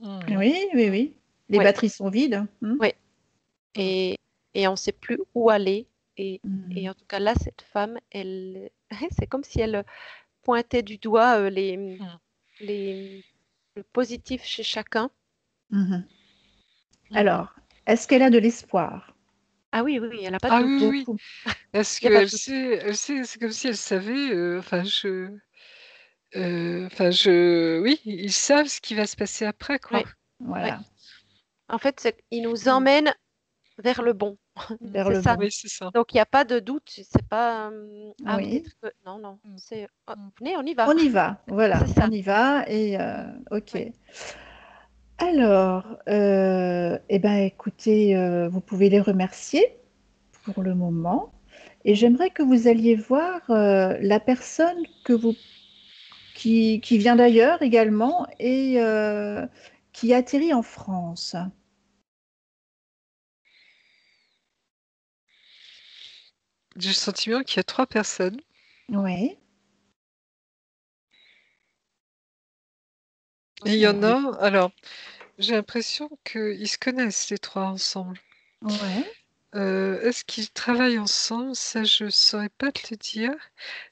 [SPEAKER 3] Mm.
[SPEAKER 1] Oui, oui, oui. Les
[SPEAKER 2] Ouais,
[SPEAKER 1] batteries sont vides. Mhm.
[SPEAKER 2] ouais.
[SPEAKER 3] Mm.
[SPEAKER 2] Et, et on ne sait plus où aller. Et
[SPEAKER 1] Mhm.
[SPEAKER 2] en tout cas, là, cette femme, c'est comme si elle pointait du doigt
[SPEAKER 3] Mm.
[SPEAKER 2] les, le positif chez chacun.
[SPEAKER 1] Mhm.
[SPEAKER 3] Mm.
[SPEAKER 1] Alors, est-ce qu'elle a de l'espoir?
[SPEAKER 2] Ah oui, oui, oui, elle n'a pas de
[SPEAKER 3] Ah oui,
[SPEAKER 2] doute.
[SPEAKER 3] oui, oui.
[SPEAKER 1] Beaucoup.
[SPEAKER 3] Parce
[SPEAKER 2] Il n'y a pas de
[SPEAKER 3] qu'elle
[SPEAKER 2] doute.
[SPEAKER 3] sait, c'est comme si elle savait. Enfin, oui, ils savent ce qui va se passer après, quoi.
[SPEAKER 2] Oui, oui.
[SPEAKER 1] Voilà,
[SPEAKER 2] En fait, il nous
[SPEAKER 3] Mm.
[SPEAKER 2] emmène vers le bon.
[SPEAKER 3] Mm.
[SPEAKER 1] vers
[SPEAKER 2] C'est
[SPEAKER 1] le
[SPEAKER 2] ça.
[SPEAKER 1] bon.
[SPEAKER 3] Oui, c'est ça.
[SPEAKER 2] Donc, il n'y a pas de doute. C'est pas ah,
[SPEAKER 1] Oui,
[SPEAKER 2] peut-être que. Non, non.
[SPEAKER 3] Mm.
[SPEAKER 2] C'est
[SPEAKER 3] Mm.
[SPEAKER 2] venez, on y va.
[SPEAKER 1] on y va.
[SPEAKER 2] C'est
[SPEAKER 1] Voilà, on
[SPEAKER 2] ça.
[SPEAKER 1] y va et ok.
[SPEAKER 2] Oui.
[SPEAKER 1] Alors, eh ben, écoutez, vous pouvez les remercier pour le moment. Et
[SPEAKER 3] Mm.
[SPEAKER 1] j'aimerais que vous alliez voir la personne qui vient d'ailleurs également et qui atterrit en France.
[SPEAKER 3] J'ai le sentiment qu'il y a 3 personnes.
[SPEAKER 1] Oui.
[SPEAKER 3] Et il y en
[SPEAKER 1] Alors,
[SPEAKER 3] a. Alors, j'ai l'impression qu'ils se connaissent, les 3 ensemble.
[SPEAKER 1] ouais.
[SPEAKER 3] Est-ce qu'ils travaillent ensemble? Ça, je saurais pas te le dire.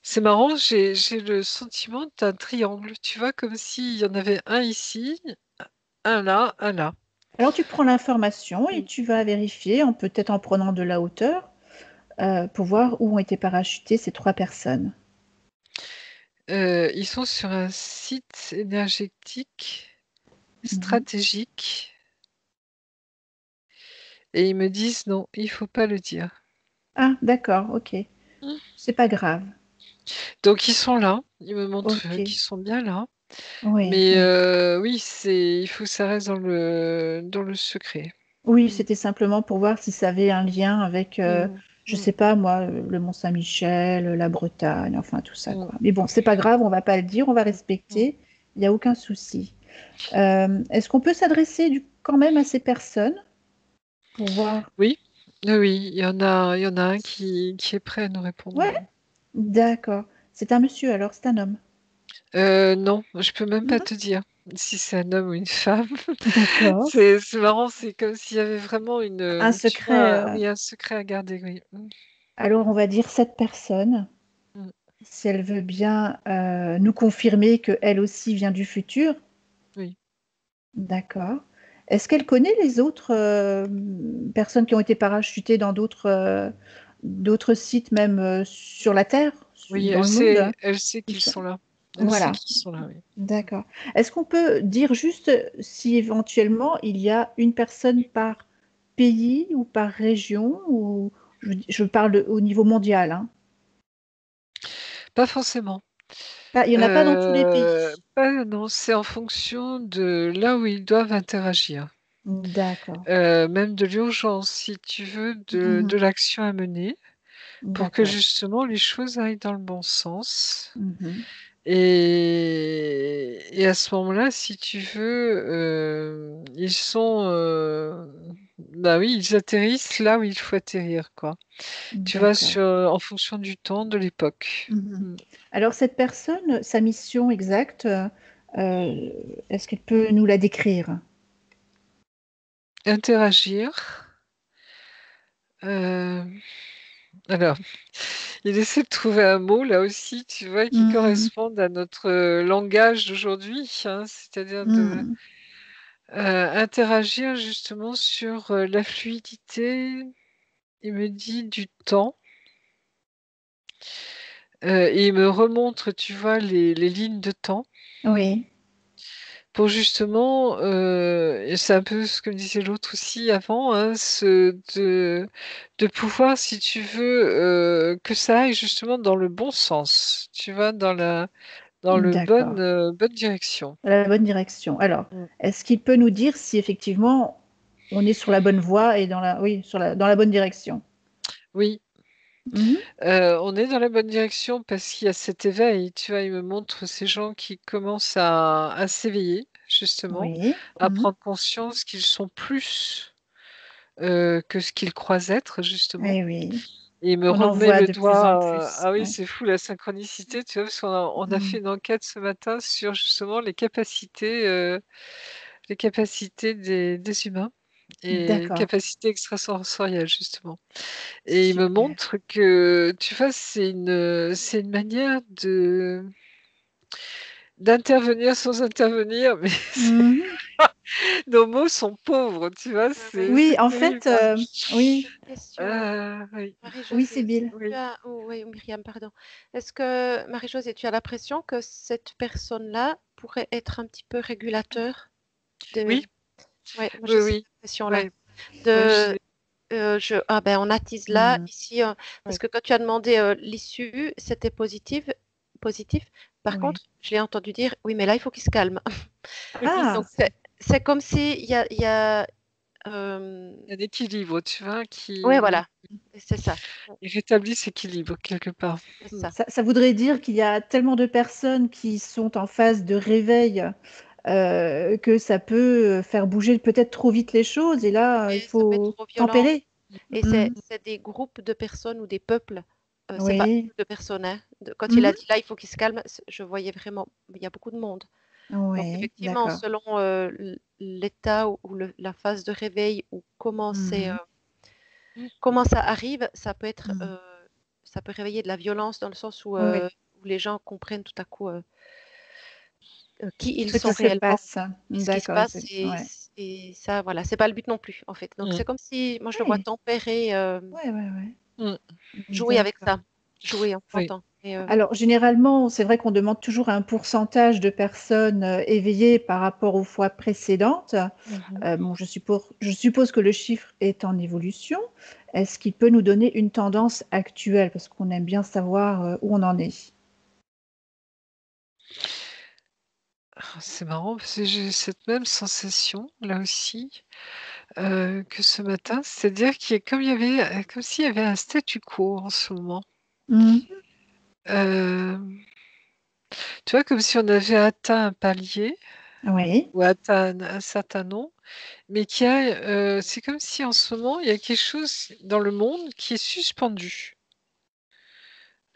[SPEAKER 3] C'est marrant, j'ai le sentiment d'un triangle, tu vois? Comme s'il y en avait un ici, un là, un là.
[SPEAKER 1] Alors tu prends l'information et
[SPEAKER 3] Mmh.
[SPEAKER 1] tu vas vérifier, peut-être en prenant de la hauteur, pour voir où ont été parachutées ces 3 personnes.
[SPEAKER 3] Ils sont sur un site énergétique
[SPEAKER 1] Mmh.
[SPEAKER 3] stratégique et ils me disent: «Non, il faut pas le dire».
[SPEAKER 1] Ah d'accord, OK.
[SPEAKER 3] Mmh.
[SPEAKER 1] C'est pas grave.
[SPEAKER 3] Donc ils sont là, ils me montrent,
[SPEAKER 1] OK.
[SPEAKER 3] qu'ils sont bien là,
[SPEAKER 1] Oui,
[SPEAKER 3] mais
[SPEAKER 1] oui.
[SPEAKER 3] oui, il faut que ça reste dans le secret.
[SPEAKER 1] Oui,
[SPEAKER 3] Mmh.
[SPEAKER 1] c'était simplement pour voir si ça avait un lien avec,
[SPEAKER 3] Mmh.
[SPEAKER 1] je
[SPEAKER 3] Mmh.
[SPEAKER 1] sais pas moi, le Mont-Saint-Michel, la Bretagne, enfin tout ça
[SPEAKER 3] Mmh.
[SPEAKER 1] quoi. Mais bon, c'est pas grave, on va pas le dire, on va
[SPEAKER 3] Mmh.
[SPEAKER 1] respecter, il y a aucun souci. Est-ce qu'on peut s'adresser quand même à ces personnes pour voir?
[SPEAKER 3] Oui, oui, oui, il y en a un qui est prêt à nous répondre,
[SPEAKER 1] Ouais?
[SPEAKER 3] oui.
[SPEAKER 1] D'accord. C'est un monsieur alors, c'est un homme?
[SPEAKER 3] Non, je peux même pas
[SPEAKER 1] Non?
[SPEAKER 3] te dire si c'est un homme ou une femme.
[SPEAKER 1] D'accord.
[SPEAKER 3] C'est marrant, c'est comme s'il y avait vraiment
[SPEAKER 1] Un
[SPEAKER 3] tu
[SPEAKER 1] secret,
[SPEAKER 3] vois, oui, un secret à garder, oui. Mmh.
[SPEAKER 1] alors on va dire cette personne,
[SPEAKER 3] Mmh.
[SPEAKER 1] si elle veut bien, nous confirmer qu'elle aussi vient du futur.
[SPEAKER 3] Oui.
[SPEAKER 1] D'accord. Est-ce qu'elle connaît les autres, personnes qui ont été parachutées dans d'autres sites même, sur la Terre?
[SPEAKER 3] Oui,
[SPEAKER 1] Dans le monde?
[SPEAKER 3] elle sait
[SPEAKER 1] Ils
[SPEAKER 3] qu'ils
[SPEAKER 1] sont
[SPEAKER 3] sont là. Elle sait
[SPEAKER 1] voilà,
[SPEAKER 3] qu'ils sont là, oui.
[SPEAKER 1] d'accord. Est-ce qu'on peut dire juste si éventuellement il y a une personne par pays ou par région ou je parle au niveau mondial, hein?
[SPEAKER 3] Pas forcément.
[SPEAKER 1] Pas il y en a pas dans tous les pays?
[SPEAKER 3] Pas non, c'est en fonction de là où ils doivent interagir.
[SPEAKER 1] D'accord.
[SPEAKER 3] Même de l'urgence, si tu veux,
[SPEAKER 1] Mmh.
[SPEAKER 3] de l'action à mener pour que
[SPEAKER 1] D'accord.
[SPEAKER 3] justement les choses aillent dans le bon sens
[SPEAKER 1] Mmh.
[SPEAKER 3] et à ce moment-là, si tu veux, ils sont, bah, oui, ils atterrissent là où il faut atterrir, quoi. Tu vois,
[SPEAKER 1] D'accord.
[SPEAKER 3] en fonction du temps, de l'époque.
[SPEAKER 1] Mmh.
[SPEAKER 3] Mmh.
[SPEAKER 1] Alors cette personne, sa mission exacte, est-ce qu'elle peut nous la décrire?
[SPEAKER 3] Interagir, hem, alors, il essaie de trouver un mot là aussi, tu vois, qui
[SPEAKER 1] Mmh.
[SPEAKER 3] corresponde à notre, langage d'aujourd'hui, hein, c'est-à-dire de,
[SPEAKER 1] Mmh.
[SPEAKER 3] interagir justement sur, la fluidité, il me dit du temps, et il me remontre, tu vois, les lignes de temps
[SPEAKER 1] Oui,
[SPEAKER 3] pour justement, et c'est un peu ce que me disait l'autre aussi avant, hein, de pouvoir, si tu veux, que ça aille justement dans le bon sens, tu vois? Dans le
[SPEAKER 1] d'accord.
[SPEAKER 3] bonne direction.
[SPEAKER 1] La bonne direction. Alors,
[SPEAKER 3] Mmh.
[SPEAKER 1] est-ce qu'il peut nous dire si effectivement on est sur la bonne voie et dans la bonne direction?
[SPEAKER 3] Oui,
[SPEAKER 1] Mmh.
[SPEAKER 3] on est dans la bonne direction parce qu'il y a cet éveil, tu vois? Il me montre ces gens qui commencent à s'éveiller justement,
[SPEAKER 1] Oui.
[SPEAKER 3] à
[SPEAKER 1] Mmh.
[SPEAKER 3] prendre conscience qu'ils sont plus, que ce qu'ils croient être justement
[SPEAKER 1] Eh oui,
[SPEAKER 3] et il me
[SPEAKER 1] on en
[SPEAKER 3] remet
[SPEAKER 1] voit
[SPEAKER 3] le
[SPEAKER 1] de plus en
[SPEAKER 3] doigt,
[SPEAKER 1] plus.
[SPEAKER 3] ah oui,
[SPEAKER 1] Ouais.
[SPEAKER 3] c'est fou la synchronicité, tu vois? Parce qu'on a
[SPEAKER 1] Mmh.
[SPEAKER 3] fait une enquête ce matin sur justement les capacités des humains et
[SPEAKER 1] D'accord,
[SPEAKER 3] capacités extrasensorielles justement. Et il me
[SPEAKER 1] super.
[SPEAKER 3] montre que, tu vois, c'est une manière d'intervenir sans intervenir, mais
[SPEAKER 1] Mmh.
[SPEAKER 3] nos mots sont pauvres, tu vois?
[SPEAKER 1] Oui,
[SPEAKER 3] C'est
[SPEAKER 1] en
[SPEAKER 3] terrible,
[SPEAKER 1] fait,
[SPEAKER 3] hein.
[SPEAKER 1] oui,
[SPEAKER 2] J'ai une question,
[SPEAKER 3] Oui.
[SPEAKER 1] oui,
[SPEAKER 2] Marie-Josée. Est-ce que
[SPEAKER 1] Sybille.
[SPEAKER 2] tu as, oh, oui, Myriam, pardon. Est-ce que, Marie-Josée, tu as l'impression que cette personne-là pourrait être un petit peu régulateur de...
[SPEAKER 3] Oui,
[SPEAKER 2] Oui, moi
[SPEAKER 3] oui,
[SPEAKER 2] j'ai cette
[SPEAKER 3] oui.
[SPEAKER 2] impression-là.
[SPEAKER 3] Ouais, ouais, je
[SPEAKER 2] De,
[SPEAKER 3] l'ai
[SPEAKER 2] ah ben, on attise là,
[SPEAKER 1] Mmh.
[SPEAKER 2] ici, parce
[SPEAKER 3] ouais.
[SPEAKER 2] que quand tu as demandé l'issue, c'était positif, positif. Par
[SPEAKER 1] Oui.
[SPEAKER 2] contre, je l'ai entendu dire, oui, mais là, il faut qu'il se calme.
[SPEAKER 1] Ah!
[SPEAKER 2] Donc, c'est comme si il y a
[SPEAKER 3] Il y a un équilibre, tu vois,
[SPEAKER 2] ouais,
[SPEAKER 3] qui
[SPEAKER 2] voilà, c'est ça,
[SPEAKER 3] il rétablit cet équilibre quelque part.
[SPEAKER 2] c'est
[SPEAKER 3] Mmh.
[SPEAKER 2] ça.
[SPEAKER 1] Ça voudrait dire qu'il y a tellement de personnes qui sont en phase de réveil, que ça peut, faire bouger peut-être trop vite les choses et là, il
[SPEAKER 2] Oui, ça peut être
[SPEAKER 1] faut
[SPEAKER 2] trop violent.
[SPEAKER 1] tempérer.
[SPEAKER 2] Et
[SPEAKER 1] Mmh.
[SPEAKER 2] c'est des groupes de personnes ou des peuples. C'est pas
[SPEAKER 1] Oui.
[SPEAKER 2] une de personnes, hein. Quand il a
[SPEAKER 1] Mmh.
[SPEAKER 2] dit là, il faut qu'il se calme, je voyais vraiment, il y a beaucoup de monde. Donc
[SPEAKER 1] Oui,
[SPEAKER 2] effectivement,
[SPEAKER 1] d'accord.
[SPEAKER 2] selon l'état ou la phase de réveil ou comment c'est,
[SPEAKER 1] Mmh.
[SPEAKER 2] comment ça arrive, ça peut être,
[SPEAKER 1] Mm.
[SPEAKER 2] ça peut réveiller de la violence dans le sens où,
[SPEAKER 1] Oui,
[SPEAKER 2] où les gens comprennent tout à coup qui ils
[SPEAKER 1] ce qui
[SPEAKER 2] sont
[SPEAKER 1] se
[SPEAKER 2] réellement,
[SPEAKER 1] passe.
[SPEAKER 2] ce qui se
[SPEAKER 1] D'accord.
[SPEAKER 2] passe,
[SPEAKER 1] Ouais.
[SPEAKER 2] et ça, voilà, c'est pas le but non plus, en fait. Donc
[SPEAKER 3] Mm.
[SPEAKER 2] c'est comme si, moi je le vois
[SPEAKER 1] Oui,
[SPEAKER 2] tempérer,
[SPEAKER 1] ouais, ouais, ouais.
[SPEAKER 3] Mm.
[SPEAKER 2] jouer avec
[SPEAKER 1] D'accord.
[SPEAKER 2] ça, jouer en
[SPEAKER 3] Oui.
[SPEAKER 2] chantant. Et,
[SPEAKER 1] Alors, généralement, c'est vrai qu'on demande toujours un pourcentage de personnes éveillées par rapport aux fois précédentes.
[SPEAKER 3] Mhm.
[SPEAKER 1] Bon, je suppose que le chiffre est en évolution. Est-ce qu'il peut nous donner une tendance actuelle? Parce qu'on aime bien savoir où on en est.
[SPEAKER 3] C'est marrant parce que j'ai cette même sensation là aussi que ce matin. C'est-à-dire qu'il y a comme il y avait, comme s'il y avait un statu quo en ce moment.
[SPEAKER 1] Mhm.
[SPEAKER 3] Hem, Tu vois, comme si on avait atteint un palier
[SPEAKER 1] Oui,
[SPEAKER 3] ou atteint un certain nombre, mais qu'il y a, c'est comme si en ce moment, il y a quelque chose dans le monde qui est suspendu.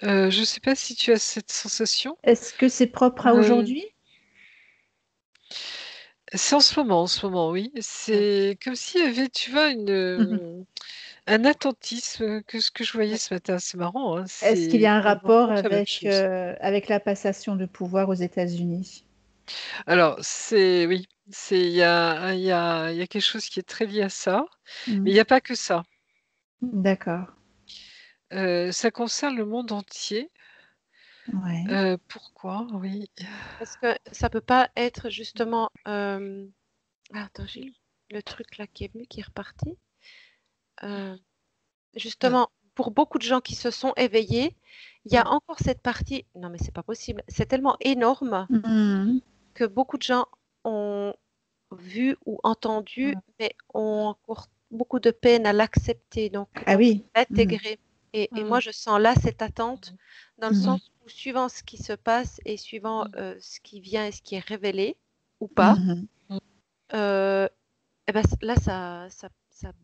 [SPEAKER 3] Je ne sais pas si tu as cette sensation?
[SPEAKER 1] est-ce que c'est propre à
[SPEAKER 3] Heu,
[SPEAKER 1] aujourd'hui?
[SPEAKER 3] c'est en ce moment, oui.
[SPEAKER 2] mm,
[SPEAKER 3] C'est comme s'il y avait, tu vois,
[SPEAKER 1] Mhm.
[SPEAKER 3] un attentisme que ce que je voyais
[SPEAKER 2] oui.
[SPEAKER 3] ce matin. C'est marrant, hein,
[SPEAKER 1] Est-ce qu'il y a un
[SPEAKER 3] on
[SPEAKER 1] rapport
[SPEAKER 3] rencontre la même chose.
[SPEAKER 1] avec la passation de pouvoir aux États-Unis?
[SPEAKER 3] Alors c'est oui, il y a quelque chose qui est très lié à ça, mais il
[SPEAKER 1] Mhm.
[SPEAKER 3] n'y a pas que ça.
[SPEAKER 1] D'accord.
[SPEAKER 3] Ça concerne le monde entier.
[SPEAKER 1] Ouais.
[SPEAKER 3] Pourquoi? Oui.
[SPEAKER 2] Parce que ça peut pas être justement. Ah, attends, j'ai le truc là qui est venu, qui est reparti. Euh,
[SPEAKER 3] Heu,
[SPEAKER 2] Justement, pour beaucoup de gens qui se sont éveillés, il y a
[SPEAKER 3] mmh,
[SPEAKER 2] encore cette partie. Non, mais c'est pas possible. C'est tellement énorme
[SPEAKER 1] Mhm.
[SPEAKER 2] que beaucoup de gens ont vu ou entendu,
[SPEAKER 1] Ouais.
[SPEAKER 2] mais ont encore beaucoup de peine à l'accepter,
[SPEAKER 1] Ah oui. Mhm.
[SPEAKER 2] l'intégrer. Et moi,
[SPEAKER 3] mmh,
[SPEAKER 2] je sens là cette attente, dans le
[SPEAKER 1] Mhm.
[SPEAKER 2] sens où, suivant ce qui se passe et suivant ce qui vient et ce qui est révélé ou pas,
[SPEAKER 1] Mhm.
[SPEAKER 3] mmh,
[SPEAKER 2] euh, eh ben, là, ça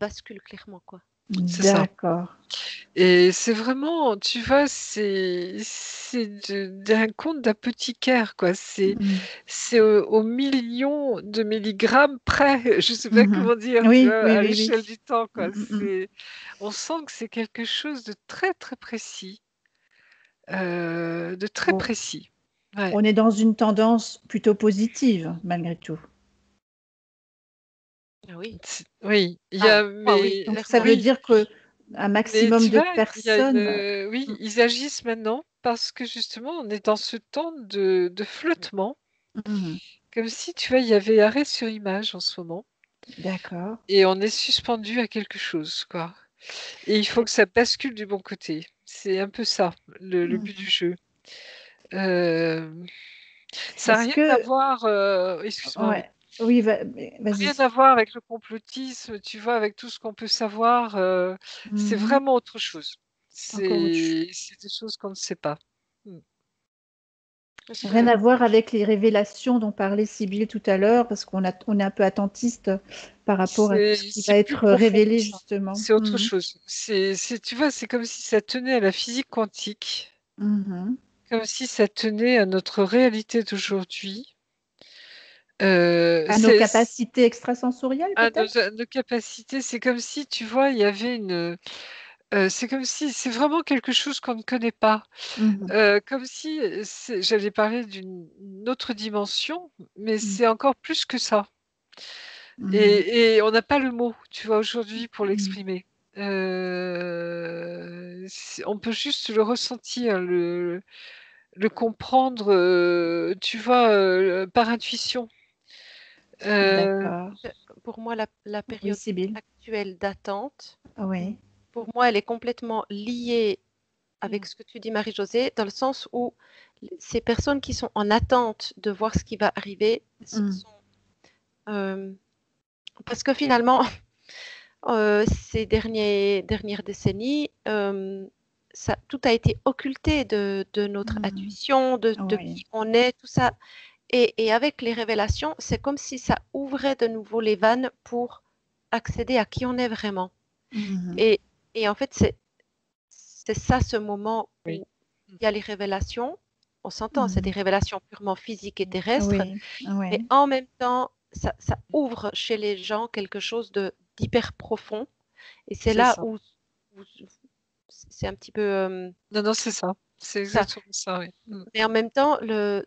[SPEAKER 2] bascule clairement, quoi.
[SPEAKER 3] c'est ça.
[SPEAKER 1] D'accord.
[SPEAKER 3] Et c'est vraiment, tu vois, c'est d'un conte d'apothicaire, quoi.
[SPEAKER 1] Mhm.
[SPEAKER 3] C'est au million de milligrammes près, je sais pas
[SPEAKER 1] Mhm.
[SPEAKER 3] comment dire, tu
[SPEAKER 1] Oui,
[SPEAKER 3] vois,
[SPEAKER 1] oui,
[SPEAKER 3] à
[SPEAKER 1] oui,
[SPEAKER 3] l'échelle
[SPEAKER 1] oui.
[SPEAKER 3] du temps, quoi.
[SPEAKER 1] Mhm.
[SPEAKER 3] On sent que c'est quelque chose de très, très précis, de très
[SPEAKER 1] Bon,
[SPEAKER 3] précis. Ouais.
[SPEAKER 1] on est dans une tendance plutôt positive, malgré tout.
[SPEAKER 2] Ah oui.
[SPEAKER 3] Oui, il y
[SPEAKER 2] Ah,
[SPEAKER 3] a
[SPEAKER 2] moi, oui,
[SPEAKER 3] mais
[SPEAKER 1] Donc ça
[SPEAKER 2] clairement.
[SPEAKER 1] veut
[SPEAKER 3] oui,
[SPEAKER 1] dire que un
[SPEAKER 3] mais
[SPEAKER 1] maximum
[SPEAKER 3] tu
[SPEAKER 1] de
[SPEAKER 3] vois, il y a
[SPEAKER 1] personnes.
[SPEAKER 3] oui,
[SPEAKER 1] Mm,
[SPEAKER 3] ils agissent maintenant parce que justement on est dans ce temps de flottement.
[SPEAKER 1] mhm.
[SPEAKER 3] Comme si, tu vois, il y avait arrêt sur image en ce moment
[SPEAKER 1] D'accord.
[SPEAKER 3] et on est suspendu à quelque chose, quoi, et il faut
[SPEAKER 2] Ouais.
[SPEAKER 3] que ça bascule du bon côté. C'est un peu ça, le but
[SPEAKER 1] Mhm.
[SPEAKER 3] du jeu. Hem, Ça a
[SPEAKER 1] Est-ce
[SPEAKER 3] rien à
[SPEAKER 1] que,
[SPEAKER 3] voir, excuse-moi, oui.
[SPEAKER 1] ouais, oui,
[SPEAKER 3] Rien
[SPEAKER 1] vas-y.
[SPEAKER 3] à voir avec le complotisme, tu vois, avec tout ce qu'on peut savoir, c'est
[SPEAKER 1] Mhm.
[SPEAKER 3] vraiment autre chose.
[SPEAKER 1] Encore autre chose.
[SPEAKER 3] C'est des choses qu'on ne sait pas. Mmh.
[SPEAKER 2] Parce
[SPEAKER 1] Rien
[SPEAKER 2] que,
[SPEAKER 1] à voir avec les révélations dont parlait Sybille tout à l'heure, parce on est un peu attentiste par rapport à tout ce qui va
[SPEAKER 3] C'est plus
[SPEAKER 1] être
[SPEAKER 3] profond que
[SPEAKER 1] révélé,
[SPEAKER 3] ça.
[SPEAKER 1] justement.
[SPEAKER 3] C'est autre
[SPEAKER 1] Mhm.
[SPEAKER 3] chose. Tu vois, c'est comme si ça tenait à la physique quantique.
[SPEAKER 1] Mhm.
[SPEAKER 3] Comme si ça tenait à notre réalité d'aujourd'hui,
[SPEAKER 1] À nos
[SPEAKER 3] c'est
[SPEAKER 1] capacités extrasensorielles,
[SPEAKER 3] à
[SPEAKER 1] peut-être?
[SPEAKER 3] nos capacités. C'est comme si, tu vois, il y avait c'est comme si c'est vraiment quelque chose qu'on ne connaît pas.
[SPEAKER 1] Mhm.
[SPEAKER 3] Comme si, j'allais parler d'une autre dimension, mais
[SPEAKER 1] Mhm.
[SPEAKER 3] c'est encore plus que ça,
[SPEAKER 1] Mhm.
[SPEAKER 3] et on n'a pas le mot, tu vois, aujourd'hui pour
[SPEAKER 1] Mhm.
[SPEAKER 3] l'exprimer. On peut juste le ressentir, le comprendre, tu vois, par intuition. Heu,
[SPEAKER 1] D'accord.
[SPEAKER 2] je- pour moi, la
[SPEAKER 1] Oui,
[SPEAKER 2] période
[SPEAKER 1] Sybille.
[SPEAKER 2] actuelle d'attente,
[SPEAKER 1] Oui.
[SPEAKER 2] pour moi, elle est complètement liée avec
[SPEAKER 3] mmh,
[SPEAKER 2] ce que tu dis, Marie-Josée, dans le sens où ces personnes qui sont en attente de voir ce qui va arriver
[SPEAKER 1] Mhm.
[SPEAKER 2] sont, euh, parce que finalement, ces dernières décennies, tout a été occulté de notre
[SPEAKER 1] Mhm.
[SPEAKER 2] intuition, de
[SPEAKER 1] Oui.
[SPEAKER 2] qui on est, tout ça. Et avec les révélations, c'est comme si ça ouvrait de nouveau les vannes pour accéder à qui on est vraiment.
[SPEAKER 1] Mhm.
[SPEAKER 2] Et, et en fait, c'est ça ce moment
[SPEAKER 3] oui.
[SPEAKER 2] où il y a les révélations. On s'entend, c'est des
[SPEAKER 1] Mhm.
[SPEAKER 2] révélations purement physiques et terrestres,
[SPEAKER 1] Oui.
[SPEAKER 2] mais
[SPEAKER 1] Oui.
[SPEAKER 2] en même temps, ça ouvre chez les gens quelque chose de d'hyper profond. Et c'est
[SPEAKER 3] C'est
[SPEAKER 2] là
[SPEAKER 3] ça.
[SPEAKER 2] où c'est un petit peu
[SPEAKER 3] Non, c'est ça. C'est
[SPEAKER 2] ça.
[SPEAKER 3] exactement ça, oui.
[SPEAKER 2] Mais en même temps,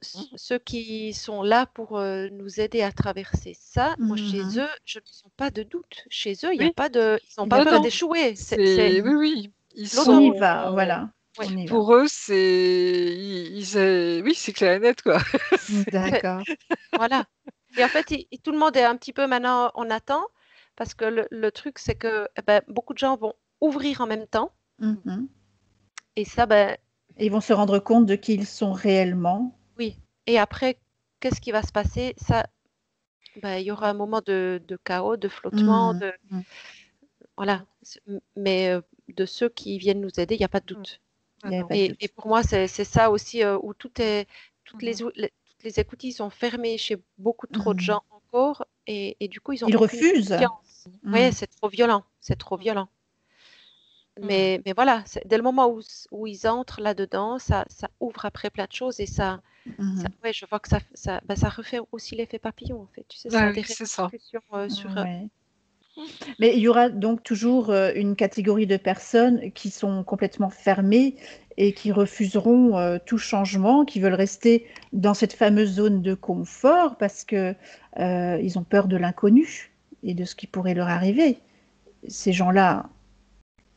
[SPEAKER 2] ceux qui sont là pour nous aider à traverser ça, moi chez
[SPEAKER 1] Mhm.
[SPEAKER 2] eux, je ne sens pas de doute. Chez eux, il n'y a
[SPEAKER 3] Oui.
[SPEAKER 2] pas de, ils n'ont
[SPEAKER 1] Il y
[SPEAKER 2] pas
[SPEAKER 1] a
[SPEAKER 2] besoin
[SPEAKER 3] Non,
[SPEAKER 1] pas.
[SPEAKER 2] d'échouer.
[SPEAKER 3] c'est oui. Ils
[SPEAKER 2] L'autre,
[SPEAKER 1] On y
[SPEAKER 3] sont
[SPEAKER 1] va, voilà.
[SPEAKER 2] ouais,
[SPEAKER 1] On y va.
[SPEAKER 3] pour eux, oui, c'est clair et net, quoi.
[SPEAKER 2] c'est-
[SPEAKER 1] D'accord.
[SPEAKER 2] voilà. Et en fait, tout le monde est un petit peu maintenant en attend parce que le truc, c'est que beaucoup de gens vont ouvrir en même temps
[SPEAKER 1] Mhm.
[SPEAKER 2] et ça,
[SPEAKER 1] Et ils vont se rendre compte de qui ils sont réellement.
[SPEAKER 2] oui. Et après, qu'est-ce qui va se passer? Ça, il y aura un moment de chaos, de flottement,
[SPEAKER 1] Mhm.
[SPEAKER 2] voilà. Mais de ceux qui viennent nous aider, il n'y a pas de doute.
[SPEAKER 1] Il n'y avait
[SPEAKER 3] Non.
[SPEAKER 1] pas de
[SPEAKER 2] Et
[SPEAKER 1] doute.
[SPEAKER 2] pour moi, c'est ça aussi où toutes les écoutilles sont fermées chez beaucoup trop de
[SPEAKER 1] Mhm.
[SPEAKER 2] gens encore. Et du coup, ils n'ont
[SPEAKER 1] Ils
[SPEAKER 2] aucune
[SPEAKER 1] refusent.
[SPEAKER 2] confiance. Oui,
[SPEAKER 1] Mhm.
[SPEAKER 2] c'est trop violent. C'est trop violent. Mais voilà, dès le moment où ils entrent là-dedans, ça ouvre après plein de choses. Et
[SPEAKER 1] Mhm.
[SPEAKER 2] ouais, je vois que ça refait aussi l'effet papillon, en fait. Tu sais, ça
[SPEAKER 3] Ah
[SPEAKER 2] a des
[SPEAKER 3] oui, c'est ça.
[SPEAKER 2] répercussions sur.
[SPEAKER 1] Ouais. Mais il y aura donc toujours une catégorie de personnes qui sont complètement fermées et qui refuseront tout changement, qui veulent rester dans cette fameuse zone de confort parce que ils ont peur de l'inconnu et de ce qui pourrait leur arriver. Ces gens-là,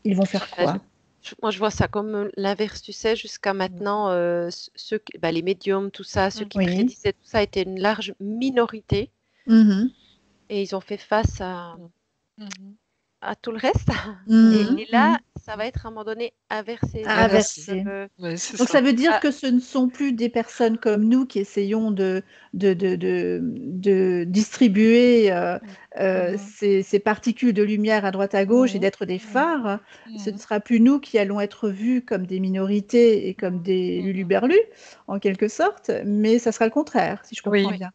[SPEAKER 1] ils vont faire
[SPEAKER 2] Ben,
[SPEAKER 1] quoi?
[SPEAKER 2] moi, je vois ça comme l'inverse, tu sais, jusqu'à maintenant, les médiums, tout ça, ceux qui
[SPEAKER 1] Oui.
[SPEAKER 2] prédisaient tout ça étaient une large minorité
[SPEAKER 1] Mhm.
[SPEAKER 2] et ils ont fait face
[SPEAKER 3] Mhm.
[SPEAKER 2] à tout le reste.
[SPEAKER 1] Mhm.
[SPEAKER 2] Et là,
[SPEAKER 1] Mhm.
[SPEAKER 2] ça va être à un moment donné inversé.
[SPEAKER 1] À
[SPEAKER 3] Inversé.
[SPEAKER 1] inverser.
[SPEAKER 3] Ouais, c'est
[SPEAKER 1] Donc ça
[SPEAKER 3] ça.
[SPEAKER 1] veut dire
[SPEAKER 2] Ah,
[SPEAKER 1] que ce ne sont plus des personnes comme nous qui essayons de distribuer
[SPEAKER 3] Mhm.
[SPEAKER 1] ces particules de lumière à droite à gauche et
[SPEAKER 3] Mhm.
[SPEAKER 1] d'être des
[SPEAKER 3] Mhm.
[SPEAKER 1] phares. Ce ne
[SPEAKER 3] Mhm.
[SPEAKER 1] sera plus nous qui allons être vus comme des minorités et comme des
[SPEAKER 3] Mhm.
[SPEAKER 1] luluberlus, en quelque sorte, mais ça sera le contraire, si je comprends
[SPEAKER 3] Oui,
[SPEAKER 2] oui,
[SPEAKER 1] bien.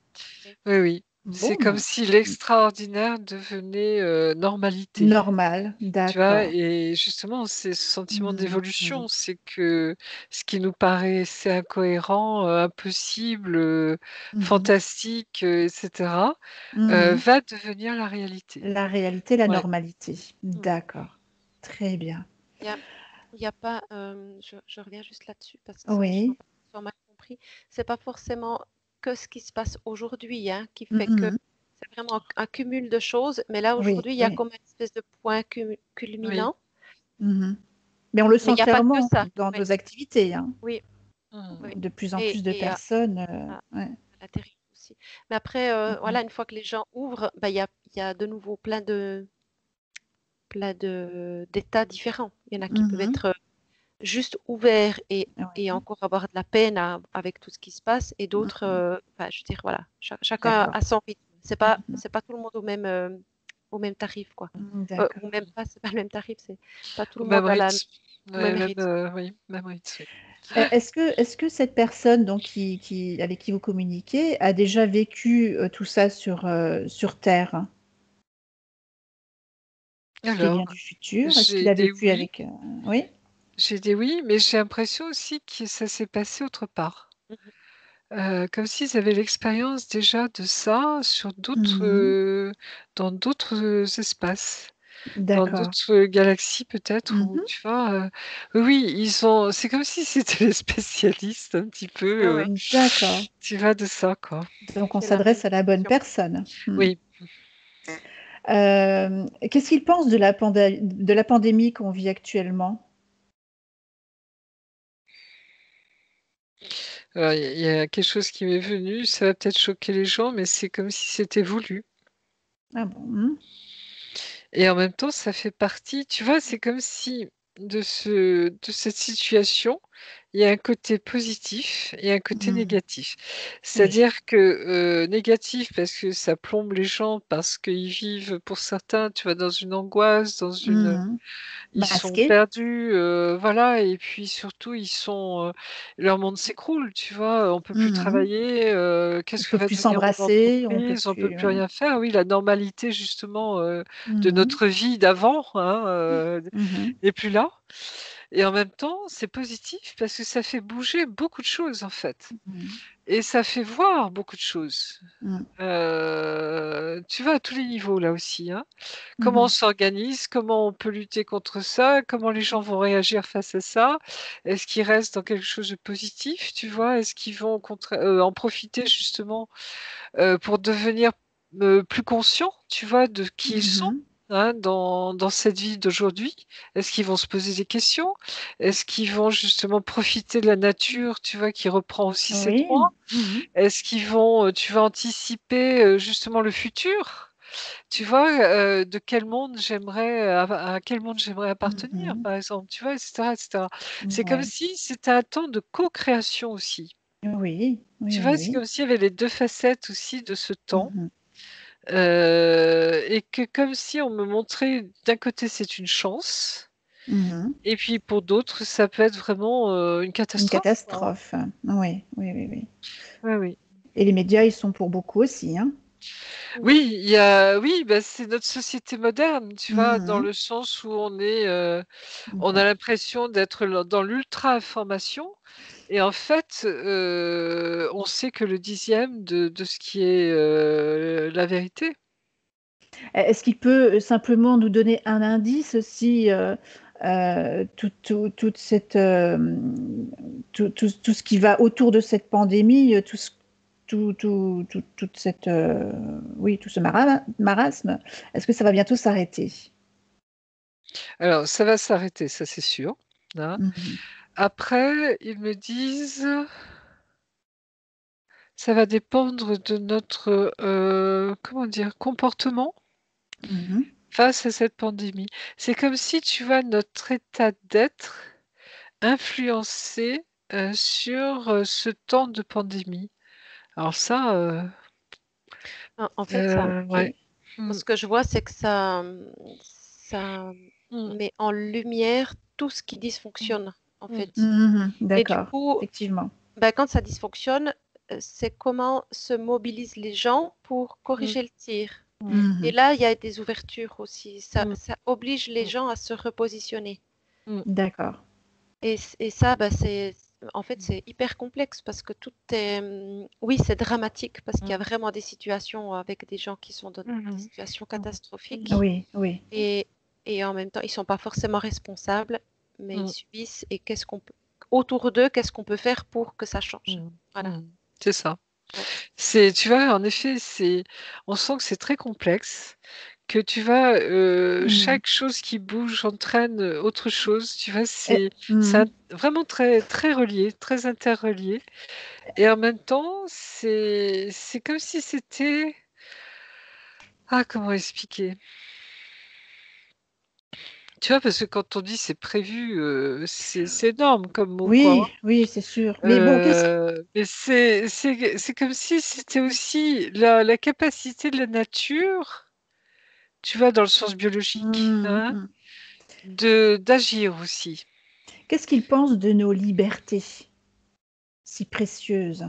[SPEAKER 2] oui,
[SPEAKER 3] oui. C'est
[SPEAKER 1] Bon,
[SPEAKER 3] comme
[SPEAKER 1] ben,
[SPEAKER 3] si l'extraordinaire devenait normalité.
[SPEAKER 1] normal,
[SPEAKER 3] Tu vois,
[SPEAKER 1] d'accord.
[SPEAKER 3] et justement, c'est ce sentiment
[SPEAKER 1] Mhm.
[SPEAKER 3] d'évolution, c'est que ce qui nous paraissait incohérent, impossible,
[SPEAKER 1] Mhm.
[SPEAKER 3] fantastique, etc.,
[SPEAKER 1] Mhm.
[SPEAKER 3] va devenir la réalité.
[SPEAKER 1] La réalité, la
[SPEAKER 3] Ouais.
[SPEAKER 1] normalité.
[SPEAKER 2] mm.
[SPEAKER 1] D'accord. Très bien.
[SPEAKER 2] Il y a, il y a pas, je reviens juste là-dessus parce que ça, les gens
[SPEAKER 1] Oui.
[SPEAKER 2] sont mal compris. C'est pas forcément que ce qui se passe aujourd'hui qui fait que
[SPEAKER 1] Mhm.
[SPEAKER 2] c'est vraiment un cumul de choses. Mais là,
[SPEAKER 1] Oui,
[SPEAKER 2] aujourd'hui, il y a
[SPEAKER 1] oui.
[SPEAKER 2] comme une espèce de point
[SPEAKER 3] Oui.
[SPEAKER 2] culminant.
[SPEAKER 1] Mhm. Mais on le
[SPEAKER 2] Mais il
[SPEAKER 1] sent
[SPEAKER 2] n'y a pas que
[SPEAKER 1] clairement
[SPEAKER 2] ça.
[SPEAKER 1] dans
[SPEAKER 2] Oui,
[SPEAKER 1] nos activités, hein.
[SPEAKER 2] oui, oui.
[SPEAKER 3] Mmh.
[SPEAKER 1] De plus en
[SPEAKER 2] Et,
[SPEAKER 1] plus de
[SPEAKER 2] et
[SPEAKER 1] personnes.
[SPEAKER 2] à
[SPEAKER 1] Ouais.
[SPEAKER 2] l'intérieur aussi. Mais après,
[SPEAKER 1] Mhm.
[SPEAKER 2] voilà, une fois que les gens ouvrent, il y a de nouveau plein d'états différents. Il y en a qui peuvent
[SPEAKER 1] Mhm.
[SPEAKER 2] être juste ouverts et
[SPEAKER 1] Oui,
[SPEAKER 2] encore avoir de la peine avec tout ce qui se passe, et d'autres,
[SPEAKER 1] mhm.
[SPEAKER 2] je veux dire, voilà, chacun
[SPEAKER 1] D'accord.
[SPEAKER 2] a son rythme.
[SPEAKER 1] Mhm.
[SPEAKER 2] C'est pas tout le monde au même tarif, quoi. Ou
[SPEAKER 1] D'accord.
[SPEAKER 2] même pas, c'est pas le même tarif, c'est pas tout
[SPEAKER 3] Au
[SPEAKER 2] le
[SPEAKER 3] même
[SPEAKER 2] monde
[SPEAKER 3] rythme.
[SPEAKER 2] au même
[SPEAKER 3] Ouais, même,
[SPEAKER 2] rythme.
[SPEAKER 3] oui, même rythme, oui.
[SPEAKER 1] Est-ce que cette personne donc, avec qui vous communiquez a déjà vécu tout ça sur Terre, hein, ce qui vient
[SPEAKER 3] Alors,
[SPEAKER 1] du futur? Est-ce qu'il
[SPEAKER 3] j'ai
[SPEAKER 1] a
[SPEAKER 3] des
[SPEAKER 1] vécu
[SPEAKER 3] oui,
[SPEAKER 1] avec... Oui?
[SPEAKER 3] j'ai des oui, mais j'ai l'impression aussi que ça s'est passé autre part.
[SPEAKER 2] Mhm.
[SPEAKER 3] Comme s'ils avaient l'expérience déjà de ça sur d'autres,
[SPEAKER 1] Mhm.
[SPEAKER 3] dans d'autres, espaces, dans
[SPEAKER 1] D'accord.
[SPEAKER 3] d'autres, galaxies peut-être ou
[SPEAKER 1] Mhm.
[SPEAKER 3] tu vois? Oui, ils ont c'est comme si c'était les spécialistes un petit
[SPEAKER 2] Ouais,
[SPEAKER 3] peu,
[SPEAKER 2] ouais,
[SPEAKER 1] D'accord.
[SPEAKER 3] tu vois, de ça, quoi.
[SPEAKER 1] Donc on
[SPEAKER 2] c'est la même
[SPEAKER 1] s'adresse à la bonne
[SPEAKER 2] dimension.
[SPEAKER 1] personne. Hmm.
[SPEAKER 3] Oui.
[SPEAKER 1] Qu'est-ce qu'il pense de la pandémie qu'on vit actuellement?
[SPEAKER 3] Alors il y a quelque chose qui m'est venu, ça va peut-être choquer les gens, mais c'est comme si c'était voulu
[SPEAKER 1] Ah bon? Mmh.
[SPEAKER 3] et en même temps, ça fait partie tu vois, c'est comme si de cette situation, il y a un côté positif et un côté
[SPEAKER 1] Mmh.
[SPEAKER 3] négatif.
[SPEAKER 1] Oui.
[SPEAKER 3] C'est-à-dire que, négatif parce que ça plombe les gens, parce qu'ils vivent pour certains, tu vois, dans une angoisse, dans une,
[SPEAKER 1] Mmh.
[SPEAKER 3] ils sont
[SPEAKER 1] Masqué.
[SPEAKER 3] perdus, voilà et puis surtout ils sont, leur monde s'écroule, tu vois? On peut plus
[SPEAKER 1] Mmh.
[SPEAKER 3] travailler,
[SPEAKER 1] On
[SPEAKER 3] qu'est-ce que
[SPEAKER 1] peut
[SPEAKER 3] va
[SPEAKER 1] plus
[SPEAKER 3] devenir mon
[SPEAKER 1] s'embrasser, on peut
[SPEAKER 3] entreprise? On peut
[SPEAKER 1] plus,
[SPEAKER 3] plus
[SPEAKER 1] ouais.
[SPEAKER 3] rien faire. Oui, la normalité justement, de
[SPEAKER 1] Mmh.
[SPEAKER 3] notre vie d'avant, hein,
[SPEAKER 1] Mmh.
[SPEAKER 3] n'est plus là et en même temps, c'est positif parce que ça fait bouger beaucoup de choses, en fait,
[SPEAKER 1] Mmh.
[SPEAKER 3] et ça fait voir beaucoup de choses.
[SPEAKER 1] Mmh.
[SPEAKER 3] Tu vois, à tous les niveaux, là aussi, hein. Comment on
[SPEAKER 1] Mmh.
[SPEAKER 3] s'organise, comment on peut lutter contre ça, comment les gens vont réagir face à ça. Est-ce qu'ils restent dans quelque chose de positif, tu vois? Est-ce qu'ils vont en profiter justement, pour devenir, plus conscients, tu vois, de qui ils sont,
[SPEAKER 1] Mmh.
[SPEAKER 3] hein, dans cette vie d'aujourd'hui? Est-ce qu'ils vont se poser des questions? Est-ce qu'ils vont justement profiter de la nature, tu vois, qui reprend aussi ses
[SPEAKER 1] Oui.
[SPEAKER 3] droits?
[SPEAKER 1] Mmh.
[SPEAKER 3] Est-ce qu'ils vont, tu vas anticiper, justement le futur? Tu vois, de quel monde j'aimerais, à quel monde j'aimerais appartenir,
[SPEAKER 1] Mmh.
[SPEAKER 3] par exemple, tu vois? Et cetera, et cetera. C'est comme
[SPEAKER 1] Ouais.
[SPEAKER 3] si c'était un temps de co-création aussi.
[SPEAKER 1] Oui. Oui,
[SPEAKER 3] Tu
[SPEAKER 1] oui,
[SPEAKER 3] vois? C'est
[SPEAKER 1] oui.
[SPEAKER 3] comme s'il y avait les 2 facettes aussi de ce temps,
[SPEAKER 1] Mmh.
[SPEAKER 3] et que comme si on me montrait d'un côté c'est une chance
[SPEAKER 1] Mmh.
[SPEAKER 3] et puis pour d'autres ça peut être vraiment, une
[SPEAKER 1] Une
[SPEAKER 3] catastrophe, quoi.
[SPEAKER 1] catastrophe. Oui, oui, oui, oui.
[SPEAKER 3] Ouais, oui.
[SPEAKER 1] Et les médias, ils sont pour beaucoup aussi, hein?
[SPEAKER 2] Mmh.
[SPEAKER 3] Oui, oui, bah, c'est notre société moderne, tu vois? Dans
[SPEAKER 1] Mmh.
[SPEAKER 3] le sens où on a
[SPEAKER 1] Ouais.
[SPEAKER 3] l'impression d'être dans l'ultra-information et en fait, on sait que le 10e de ce qui est, la vérité.
[SPEAKER 1] Est-ce qu'il peut, simplement nous donner un indice aussi, toute cette, tout ce qui va autour de cette pandémie, toute cette, oui, tout ce marasme, est-ce que ça va bientôt s'arrêter?
[SPEAKER 3] Alors ça va s'arrêter, ça c'est sûr, hein.
[SPEAKER 1] Mmh.
[SPEAKER 3] Après, ils me disent: «Ça va dépendre de notre, comment dire? Comportement
[SPEAKER 1] Mmh.
[SPEAKER 3] face à cette pandémie». C'est comme si, tu vois, notre état d'être influencé, sur, ce temps de pandémie. Alors ça,
[SPEAKER 2] En fait, ça
[SPEAKER 3] ouais.
[SPEAKER 1] OK.
[SPEAKER 3] Mmh.
[SPEAKER 2] ce que je vois, c'est que ça
[SPEAKER 3] Mmh.
[SPEAKER 2] met en lumière tout ce qui
[SPEAKER 3] Mmh.
[SPEAKER 2] dysfonctionne, en
[SPEAKER 3] Mmh.
[SPEAKER 2] fait.
[SPEAKER 1] Mmh.
[SPEAKER 2] Et du
[SPEAKER 1] D'accord,
[SPEAKER 2] coup,
[SPEAKER 1] effectivement.
[SPEAKER 2] bah, quand ça dysfonctionne, c'est comment se mobilisent les gens pour
[SPEAKER 3] Mmh.
[SPEAKER 2] corriger le tir.
[SPEAKER 3] Mmh.
[SPEAKER 2] Et
[SPEAKER 1] Mmh.
[SPEAKER 2] là, il y a des ouvertures aussi. Ça
[SPEAKER 3] Mmh.
[SPEAKER 2] ça oblige les
[SPEAKER 3] Mmh.
[SPEAKER 2] gens à se repositionner.
[SPEAKER 3] Mmh.
[SPEAKER 1] D'accord.
[SPEAKER 2] Et ça, bah, c'est en fait, c'est hyper complexe parce que tout est, oui, c'est dramatique parce qu'il y a
[SPEAKER 3] Mmh.
[SPEAKER 2] vraiment des situations avec des gens qui sont dans
[SPEAKER 3] Mmh
[SPEAKER 2] des
[SPEAKER 3] mh.
[SPEAKER 2] situations
[SPEAKER 3] Mmh.
[SPEAKER 2] catastrophiques
[SPEAKER 3] Mmh.
[SPEAKER 1] Oui, oui.
[SPEAKER 2] et et en même temps, ils sont pas forcément responsables, mais ils
[SPEAKER 3] Mmh.
[SPEAKER 2] subissent et qu'est-ce qu'on peut autour d'eux, qu'est-ce qu'on peut faire pour que ça change?
[SPEAKER 3] Mmh.
[SPEAKER 2] Voilà,
[SPEAKER 3] Mmh. C'est ça.
[SPEAKER 2] ouais.
[SPEAKER 3] Tu vois, en effet, on sent que c'est très complexe, que tu vois,
[SPEAKER 1] Mmh.
[SPEAKER 3] chaque chose qui bouge entraîne, autre chose, tu vois?
[SPEAKER 1] Et
[SPEAKER 3] C'est
[SPEAKER 1] mmh.
[SPEAKER 3] vraiment très très relié, très interrelié et en même temps, c'est comme si c'était comment expliquer? Tu vois? Parce que quand on dit: «C'est prévu», c'est énorme comme mot, quoi,
[SPEAKER 1] Oui,
[SPEAKER 3] hein.
[SPEAKER 1] oui, c'est sûr. Mais bon,
[SPEAKER 3] Mais c'est comme si c'était aussi la capacité de la nature, tu vois? Dans le sens biologique,
[SPEAKER 1] mmh
[SPEAKER 3] hein,
[SPEAKER 1] mh.
[SPEAKER 3] d'agir aussi.
[SPEAKER 1] Qu'est-ce qu'ils pensent de nos libertés si précieuses?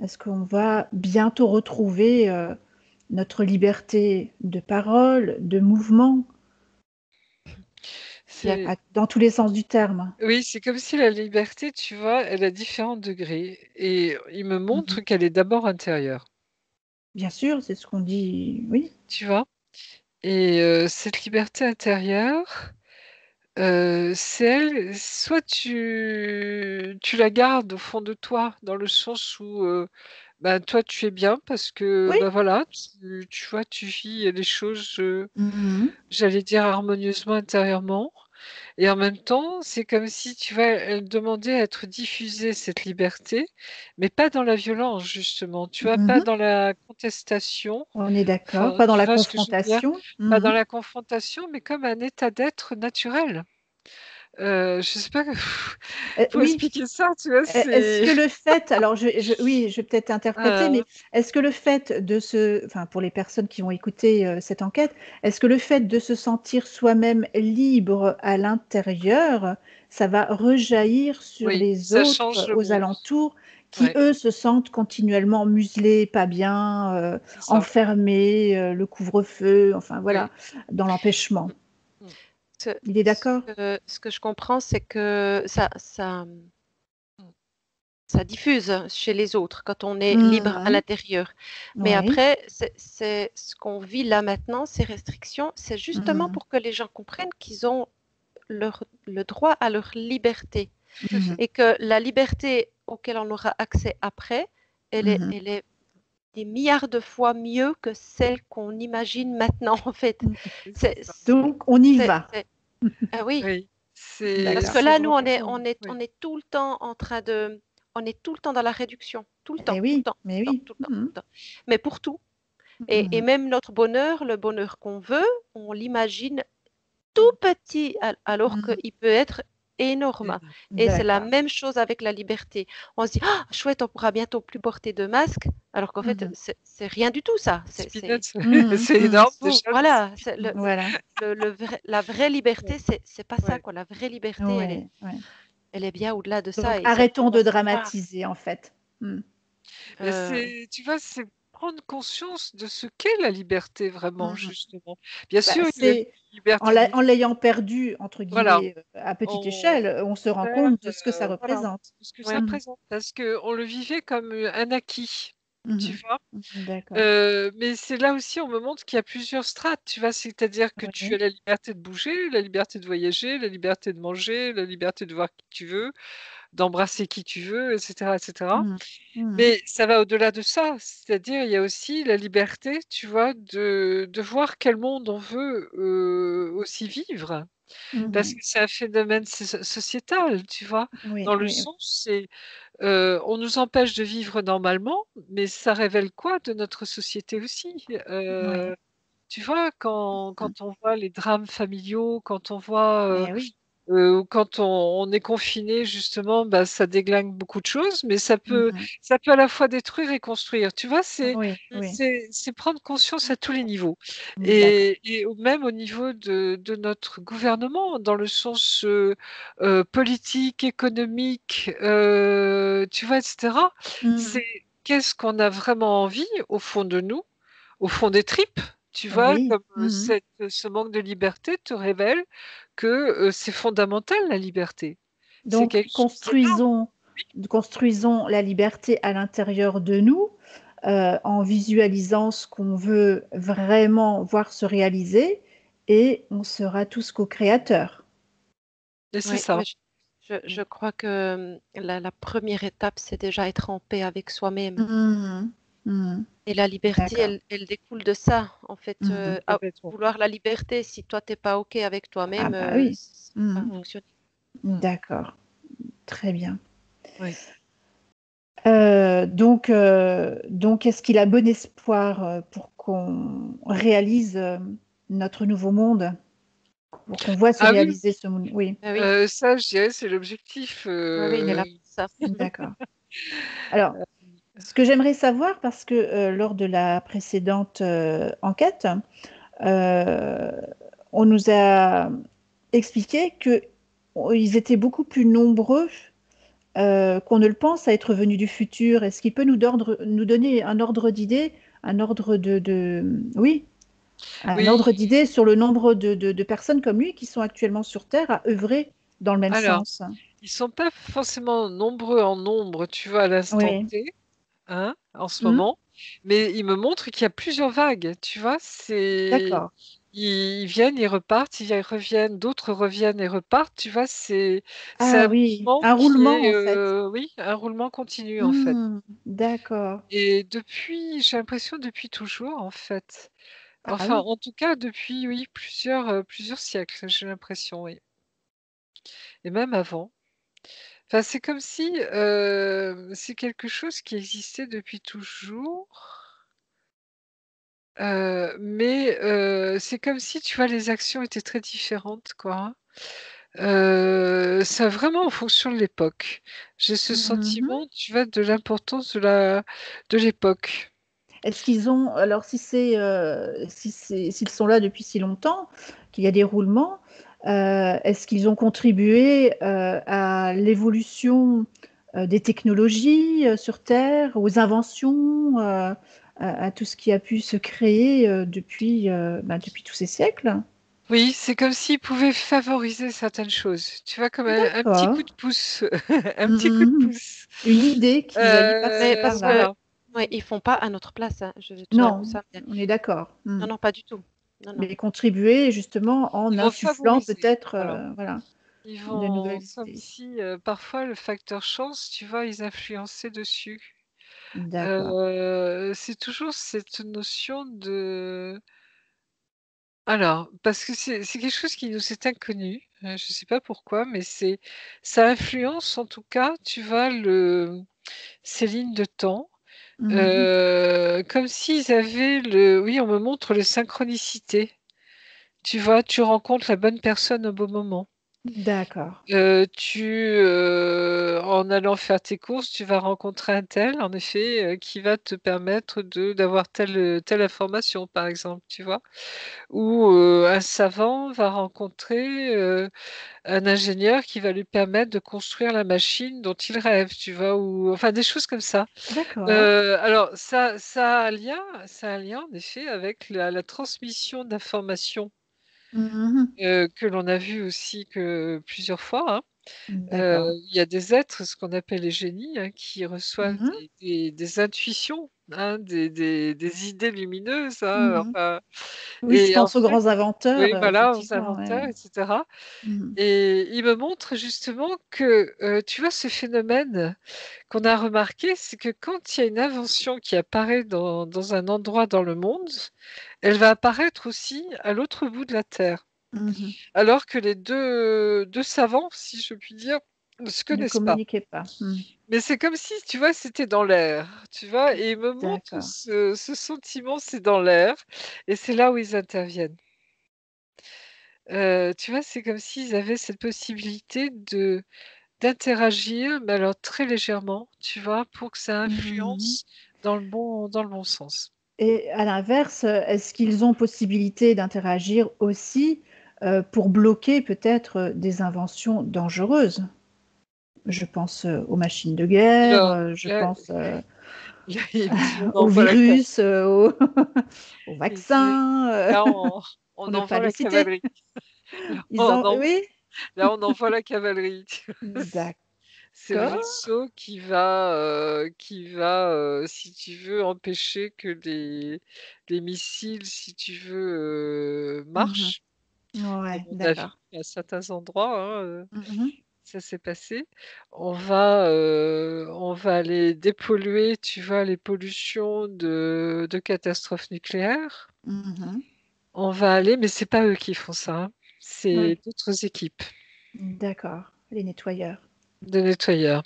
[SPEAKER 1] Est-ce qu'on va bientôt retrouver, notre liberté de parole, de mouvement, bien
[SPEAKER 3] C'est
[SPEAKER 1] à dans tous les sens du terme?
[SPEAKER 3] Oui, c'est comme si la liberté, tu vois, elle a différents degrés et il me
[SPEAKER 1] Mmh.
[SPEAKER 3] montre qu'elle est d'abord intérieure,
[SPEAKER 1] Bien sûr, c'est ce qu'on dit, oui.
[SPEAKER 3] tu vois? Et cette liberté intérieure, c'est elle soit tu la gardes au fond de toi, dans le sens où, bah, toi, tu es bien parce que,
[SPEAKER 1] Oui.
[SPEAKER 3] bah, voilà, tu vois, tu vis les choses,
[SPEAKER 1] Mmh.
[SPEAKER 3] j'allais dire harmonieusement intérieurement et en même temps, c'est comme si, tu vois, elle demandait à être diffusée cette liberté, mais pas dans la violence justement, tu vois? Pas
[SPEAKER 1] Mmh.
[SPEAKER 3] dans la contestation,
[SPEAKER 1] On est d'accord,
[SPEAKER 3] enfin,
[SPEAKER 1] pas dans
[SPEAKER 3] tu
[SPEAKER 1] la
[SPEAKER 3] vois ce que je veux dire?
[SPEAKER 1] confrontation.
[SPEAKER 3] Pas
[SPEAKER 1] Mmh.
[SPEAKER 3] dans la confrontation, mais comme un état d'être naturel. Je sais pas pour
[SPEAKER 1] Oui.
[SPEAKER 3] expliquer ça, tu vois?
[SPEAKER 1] Est-ce
[SPEAKER 3] C'est
[SPEAKER 1] que le fait alors oui, je vais peut-être interpréter, mais
[SPEAKER 3] heu,
[SPEAKER 1] est-ce que le fait de enfin, pour les personnes qui vont écouter, cette enquête, est-ce que le fait de se sentir soi-même libre à l'intérieur, ça va rejaillir sur
[SPEAKER 3] oui,
[SPEAKER 1] les
[SPEAKER 3] ça change
[SPEAKER 1] autres,
[SPEAKER 3] le
[SPEAKER 1] aux
[SPEAKER 3] monde.
[SPEAKER 1] alentours, qui
[SPEAKER 3] Ouais,
[SPEAKER 1] eux se sentent continuellement muselés, pas bien,
[SPEAKER 3] c'est ça.
[SPEAKER 1] enfermés, le couvre-feu, enfin
[SPEAKER 3] Oui.
[SPEAKER 1] voilà, dans l'empêchement?
[SPEAKER 3] Mmh. Mmh.
[SPEAKER 1] Il est d'accord?
[SPEAKER 2] Ce que je comprends, c'est que ça diffuse chez les autres quand on est libre à
[SPEAKER 1] Mhm.
[SPEAKER 2] l'intérieur. Mais
[SPEAKER 1] Oui.
[SPEAKER 2] après, c'est ce qu'on vit là maintenant, ces restrictions, c'est justement
[SPEAKER 1] Mhm.
[SPEAKER 2] pour que les gens comprennent qu'ils ont le droit à leur liberté
[SPEAKER 1] Mhm.
[SPEAKER 2] et que la liberté auquel on aura accès après,
[SPEAKER 1] Mhm.
[SPEAKER 2] elle est des milliards de fois mieux que celle qu'on imagine maintenant, en fait.
[SPEAKER 1] Mhm.
[SPEAKER 2] C'est,
[SPEAKER 1] Donc, on y
[SPEAKER 2] c'est-
[SPEAKER 1] va.
[SPEAKER 2] c'est- ah oui,
[SPEAKER 3] Oui,
[SPEAKER 2] parce
[SPEAKER 1] D'accord.
[SPEAKER 2] que
[SPEAKER 3] c'est
[SPEAKER 2] là, nous,
[SPEAKER 3] vraiment, oui.
[SPEAKER 2] on est tout le temps en train de, on est tout le temps dans la réduction, tout le temps,
[SPEAKER 1] Eh
[SPEAKER 2] tout le
[SPEAKER 1] oui,
[SPEAKER 2] temps,
[SPEAKER 1] mais
[SPEAKER 2] tout le temps,
[SPEAKER 1] oui.
[SPEAKER 2] tout le temps, tout
[SPEAKER 1] Mhm.
[SPEAKER 2] le temps. Mais pour tout. Et
[SPEAKER 1] Mhm.
[SPEAKER 2] même notre bonheur, le bonheur qu'on veut, on l'imagine tout petit alors
[SPEAKER 1] Mhm.
[SPEAKER 2] qu'il peut être énorme. Et c'est la
[SPEAKER 1] D'accord.
[SPEAKER 2] même chose avec la liberté. On se dit, ah, chouette, on pourra bientôt plus porter de masque, alors qu'en fait,
[SPEAKER 1] Mhm.
[SPEAKER 2] c'est rien du tout ça.
[SPEAKER 3] C'est peanuts.
[SPEAKER 1] Mhm.
[SPEAKER 3] C'est
[SPEAKER 1] Mhm.
[SPEAKER 3] énorme déjà.
[SPEAKER 2] Voilà,
[SPEAKER 1] Voilà.
[SPEAKER 2] la vraie liberté,
[SPEAKER 3] Ouais,
[SPEAKER 2] c'est pas ça,
[SPEAKER 3] ouais.
[SPEAKER 2] quoi. La vraie liberté,
[SPEAKER 1] Ouais, ouais.
[SPEAKER 2] elle est bien au-delà de ça
[SPEAKER 1] Donc,
[SPEAKER 2] et ça
[SPEAKER 1] arrêtons de
[SPEAKER 2] commence là.
[SPEAKER 1] dramatiser, en fait. Mhm.
[SPEAKER 3] Mais
[SPEAKER 2] Euh,
[SPEAKER 3] tu vois, c'est prendre conscience de ce qu'est la liberté vraiment,
[SPEAKER 1] Mhm.
[SPEAKER 3] justement. Bien
[SPEAKER 1] Bah,
[SPEAKER 3] sûr, il y a une
[SPEAKER 1] c'est
[SPEAKER 3] liberté de
[SPEAKER 1] en l'ayant perdu, entre
[SPEAKER 3] voilà,
[SPEAKER 1] guillemets, à petite
[SPEAKER 3] on
[SPEAKER 1] échelle, on se rend
[SPEAKER 3] perd,
[SPEAKER 1] compte de ce que ça
[SPEAKER 3] voilà,
[SPEAKER 1] représente.
[SPEAKER 3] ce que ça
[SPEAKER 2] ouais,
[SPEAKER 1] Mhm.
[SPEAKER 3] représente, parce qu'on le vivait comme un acquis, tu
[SPEAKER 1] Mhm.
[SPEAKER 3] vois.
[SPEAKER 1] Mhm. D'accord.
[SPEAKER 3] Mais c'est là aussi, on me montre qu'il y a plusieurs strates, tu vois. C'est-à-dire que tu as
[SPEAKER 1] Oui.
[SPEAKER 3] la liberté de bouger, la liberté de voyager, la liberté de manger, la liberté de voir qui tu veux, d'embrasser qui tu veux, etc., etc.
[SPEAKER 1] Mhm. Mhm.
[SPEAKER 3] Mais ça va au-delà de ça, c'est-à-dire il y a aussi la liberté, tu vois, de voir quel monde on veut, aussi vivre. Parce
[SPEAKER 1] Mhm.
[SPEAKER 3] que c'est un phénomène sociétal, tu vois?
[SPEAKER 1] Oui,
[SPEAKER 3] Dans le
[SPEAKER 1] oui.
[SPEAKER 3] sens, on nous empêche de vivre normalement, mais ça révèle quoi de notre société aussi?
[SPEAKER 1] Oui.
[SPEAKER 3] Tu vois,
[SPEAKER 1] Mhm.
[SPEAKER 3] quand on voit les drames familiaux, quand on voit,
[SPEAKER 1] Eh oui.
[SPEAKER 3] quand on est confiné justement, bah, ça déglingue beaucoup de choses, mais
[SPEAKER 1] Mhm.
[SPEAKER 3] ça peut à la fois détruire et construire. Tu vois?
[SPEAKER 1] Oui, oui.
[SPEAKER 3] C'est prendre conscience à tous les niveaux
[SPEAKER 1] D'accord.
[SPEAKER 3] et même au niveau de notre gouvernement, dans le sens, politique, économique, tu vois? Et cetera.
[SPEAKER 1] Mhm.
[SPEAKER 3] C'est qu'est-ce qu'on a vraiment envie au fond de nous, au fond des tripes, tu vois?
[SPEAKER 1] Oui.
[SPEAKER 3] Comme,
[SPEAKER 1] Mhm.
[SPEAKER 3] ce manque de liberté te révèle que, c'est fondamental la liberté. C'est
[SPEAKER 1] Donc,
[SPEAKER 3] quelque chose d'énorme.
[SPEAKER 1] construisons la liberté à l'intérieur de nous, en visualisant ce qu'on veut vraiment voir se réaliser, et on sera tous co-créateurs.
[SPEAKER 3] Et c'est
[SPEAKER 2] ouais,
[SPEAKER 3] ça.
[SPEAKER 2] mais je crois que la première étape, c'est déjà être en paix avec soi-même.
[SPEAKER 1] Mhm. Mhm.
[SPEAKER 2] Et la liberté,
[SPEAKER 1] D'accord.
[SPEAKER 2] elle découle de ça, en fait.
[SPEAKER 1] Mhm.
[SPEAKER 3] Complètement.
[SPEAKER 2] Vouloir la liberté, si toi, t'es pas OK avec
[SPEAKER 1] Ah
[SPEAKER 2] toi-même,
[SPEAKER 1] bah oui.
[SPEAKER 2] ça va pas
[SPEAKER 1] Mhm.
[SPEAKER 3] Mmh.
[SPEAKER 2] fonctionner.
[SPEAKER 3] Mmh.
[SPEAKER 1] D'accord. Très bien.
[SPEAKER 3] Oui.
[SPEAKER 1] Donc, est-ce qu'il a bon espoir pour qu'on réalise notre nouveau monde, pour qu'on voit se
[SPEAKER 3] Ah oui,
[SPEAKER 1] réaliser ce monde? Oui,
[SPEAKER 2] Ah oui,
[SPEAKER 3] ça je dirais c'est l'objectif,
[SPEAKER 2] oui, il est là pour ça.
[SPEAKER 1] d'accord. Alors, ce que j'aimerais savoir, parce que lors de la précédente enquête, euh, on nous a expliqué qu'ils étaient beaucoup plus nombreux qu'on ne le pense à être venus du futur. Est-ce qu'il peut nous donner un ordre d'idée, un ordre oui, un
[SPEAKER 3] oui,
[SPEAKER 1] ordre d'idée sur le nombre de personnes comme lui qui sont actuellement sur Terre à œuvrer dans le même
[SPEAKER 3] alors,
[SPEAKER 1] sens?
[SPEAKER 3] ils sont pas forcément nombreux en nombre, tu vois, à l'instant
[SPEAKER 1] Oui.
[SPEAKER 3] T, hein, en ce
[SPEAKER 1] Hmm.
[SPEAKER 3] moment, mais ils me montrent qu'il y a plusieurs vagues, tu vois?
[SPEAKER 1] D'accord.
[SPEAKER 3] Ils viennent, ils repartent, ils reviennent, d'autres reviennent et repartent, tu vois? C'est
[SPEAKER 1] Ah
[SPEAKER 3] un
[SPEAKER 1] oui,
[SPEAKER 3] mouvement
[SPEAKER 1] un
[SPEAKER 3] qui
[SPEAKER 1] roulement
[SPEAKER 3] est,
[SPEAKER 1] en fait.
[SPEAKER 3] oui, un roulement continu, en fait.
[SPEAKER 1] Hmm. D'accord.
[SPEAKER 3] Et depuis j'ai l'impression depuis toujours, en fait.
[SPEAKER 1] Ah
[SPEAKER 3] Enfin,
[SPEAKER 1] oui.
[SPEAKER 3] en tout cas depuis, oui, plusieurs siècles, j'ai l'impression, oui. Et même avant. Enfin, c'est comme si, c'est quelque chose qui existait depuis toujours, mais, c'est comme si, tu vois, les actions étaient très différentes, quoi, hein. C'est vraiment en fonction de l'époque. J'ai ce
[SPEAKER 1] Mhm.
[SPEAKER 3] sentiment, tu vois, de l'importance de l'époque.
[SPEAKER 1] Est-ce qu'ils ont, alors s'ils sont là depuis si longtemps, qu'il y a des roulements, est-ce qu'ils ont contribué à l'évolution des technologies sur Terre, aux inventions, à tout ce qui a pu se créer depuis tous ces siècles?
[SPEAKER 3] Oui, c'est comme s'il pouvait favoriser certaines choses. Tu vois, comme un petit coup
[SPEAKER 1] D'accord.
[SPEAKER 3] de pouce, un petit coup de
[SPEAKER 1] Mmh.
[SPEAKER 3] pouce.
[SPEAKER 1] Une idée qui va lui
[SPEAKER 2] Mais
[SPEAKER 1] passer par
[SPEAKER 2] parce
[SPEAKER 1] là.
[SPEAKER 2] que
[SPEAKER 3] Voilà.
[SPEAKER 2] ouais, ils font pas à notre place, hein, tu vas
[SPEAKER 1] Non,
[SPEAKER 2] ça me
[SPEAKER 1] on est d'accord.
[SPEAKER 2] non, non, pas du tout. Non, non.
[SPEAKER 1] Mais contribuer justement en
[SPEAKER 3] Ils vont
[SPEAKER 1] insufflant
[SPEAKER 3] favoriser,
[SPEAKER 1] peut-être,
[SPEAKER 3] voilà.
[SPEAKER 1] voilà,
[SPEAKER 3] Ils
[SPEAKER 1] de
[SPEAKER 3] vont
[SPEAKER 1] nouvelles
[SPEAKER 3] comme
[SPEAKER 1] idées.
[SPEAKER 3] si, parfois le facteur chance, tu vois, ils influençaient dessus.
[SPEAKER 1] D'accord.
[SPEAKER 3] C'est toujours cette notion de alors, parce que c'est quelque chose qui nous est inconnu, je ne sais pas pourquoi, mais ça influence en tout cas, tu vois, ces lignes de temps,
[SPEAKER 1] Mmh mh.
[SPEAKER 3] comme s'ils avaient oui, on me montre les synchronicités. Tu vois, tu rencontres la bonne personne au bon moment.
[SPEAKER 1] D'accord.
[SPEAKER 3] En allant faire tes courses, tu vas rencontrer un tel, en effet, qui va te permettre d'avoir telle information, par exemple, tu vois? Ou, un savant va rencontrer, un ingénieur qui va lui permettre de construire la machine dont il rêve, tu vois? Ou enfin des choses comme ça.
[SPEAKER 1] D'accord.
[SPEAKER 3] Alors ça a un lien en effet avec la transmission d'informations,
[SPEAKER 1] Mmh mh.
[SPEAKER 3] que l'on a vu aussi que plusieurs fois, hein.
[SPEAKER 1] D'accord.
[SPEAKER 3] Il y a des êtres, ce qu'on appelle les génies, hein, qui reçoivent
[SPEAKER 1] Mmh mh.
[SPEAKER 3] des intuitions, hein, des idées lumineuses, hein,
[SPEAKER 1] Mmh.
[SPEAKER 3] enfin
[SPEAKER 1] Oui, je
[SPEAKER 3] et en
[SPEAKER 1] pense aux
[SPEAKER 3] fait
[SPEAKER 1] grands inventeurs,
[SPEAKER 3] oui, voilà, aux
[SPEAKER 1] effectivement, ouais,
[SPEAKER 3] inventeurs
[SPEAKER 1] ouais.
[SPEAKER 3] et cetera
[SPEAKER 1] Mmh.
[SPEAKER 3] et il me montre justement que, tu vois ce phénomène qu'on a remarqué, c'est que quand il y a une invention qui apparaît dans un endroit dans le monde, elle va apparaître aussi à l'autre bout de la terre.
[SPEAKER 1] Mmh mh.
[SPEAKER 3] Alors que les deux savants, si je puis dire, ne se
[SPEAKER 1] Ne
[SPEAKER 3] connaissent pas.
[SPEAKER 1] communiquez pas. Mmh.
[SPEAKER 3] Mais c'est comme si, tu vois, c'était dans l'air, tu vois? Et ils me montrent
[SPEAKER 1] D'accord.
[SPEAKER 3] ce sentiment, c'est dans l'air et c'est là où ils interviennent. Tu vois, c'est comme s'ils avaient cette possibilité d'interagir, mais alors très légèrement, tu vois? Pour que ça
[SPEAKER 1] Mmh mh.
[SPEAKER 3] influence dans le bon sens.
[SPEAKER 1] Et à l'inverse, est-ce qu'ils ont possibilité d'interagir aussi, pour bloquer peut-être, des inventions dangereuses? Je pense, aux machines de guerre,
[SPEAKER 3] Alors
[SPEAKER 1] je
[SPEAKER 3] là
[SPEAKER 1] pense,
[SPEAKER 3] là, ici, on
[SPEAKER 1] aux
[SPEAKER 3] envoie la ca
[SPEAKER 1] virus, aux aux
[SPEAKER 3] ici,
[SPEAKER 1] vaccins,
[SPEAKER 3] là,
[SPEAKER 1] pour
[SPEAKER 3] on
[SPEAKER 1] ne pas
[SPEAKER 3] envoie
[SPEAKER 1] les
[SPEAKER 3] la
[SPEAKER 1] citer.
[SPEAKER 3] cavalerie. Là,
[SPEAKER 1] Ils en oui?
[SPEAKER 3] là, on envoie la cavalerie.
[SPEAKER 1] D'accord.
[SPEAKER 3] C'est le vaisseau qui va, si tu veux, empêcher que les missiles, si tu veux,
[SPEAKER 1] Mmh
[SPEAKER 3] marchent,
[SPEAKER 1] mh.
[SPEAKER 3] comme
[SPEAKER 1] Ouais,
[SPEAKER 3] on a vu
[SPEAKER 1] d'accord.
[SPEAKER 3] à certains endroits, hein,
[SPEAKER 1] Mmh mh.
[SPEAKER 3] ça s'est passé. On va aller dépolluer, tu vois, les pollutions de catastrophes nucléaires.
[SPEAKER 1] Mmh mh.
[SPEAKER 3] On va aller mais c'est pas eux qui font ça, hein, c'est
[SPEAKER 1] Oui,
[SPEAKER 3] d'autres équipes
[SPEAKER 1] d'accord, les nettoyeurs.
[SPEAKER 3] de nettoyeurs.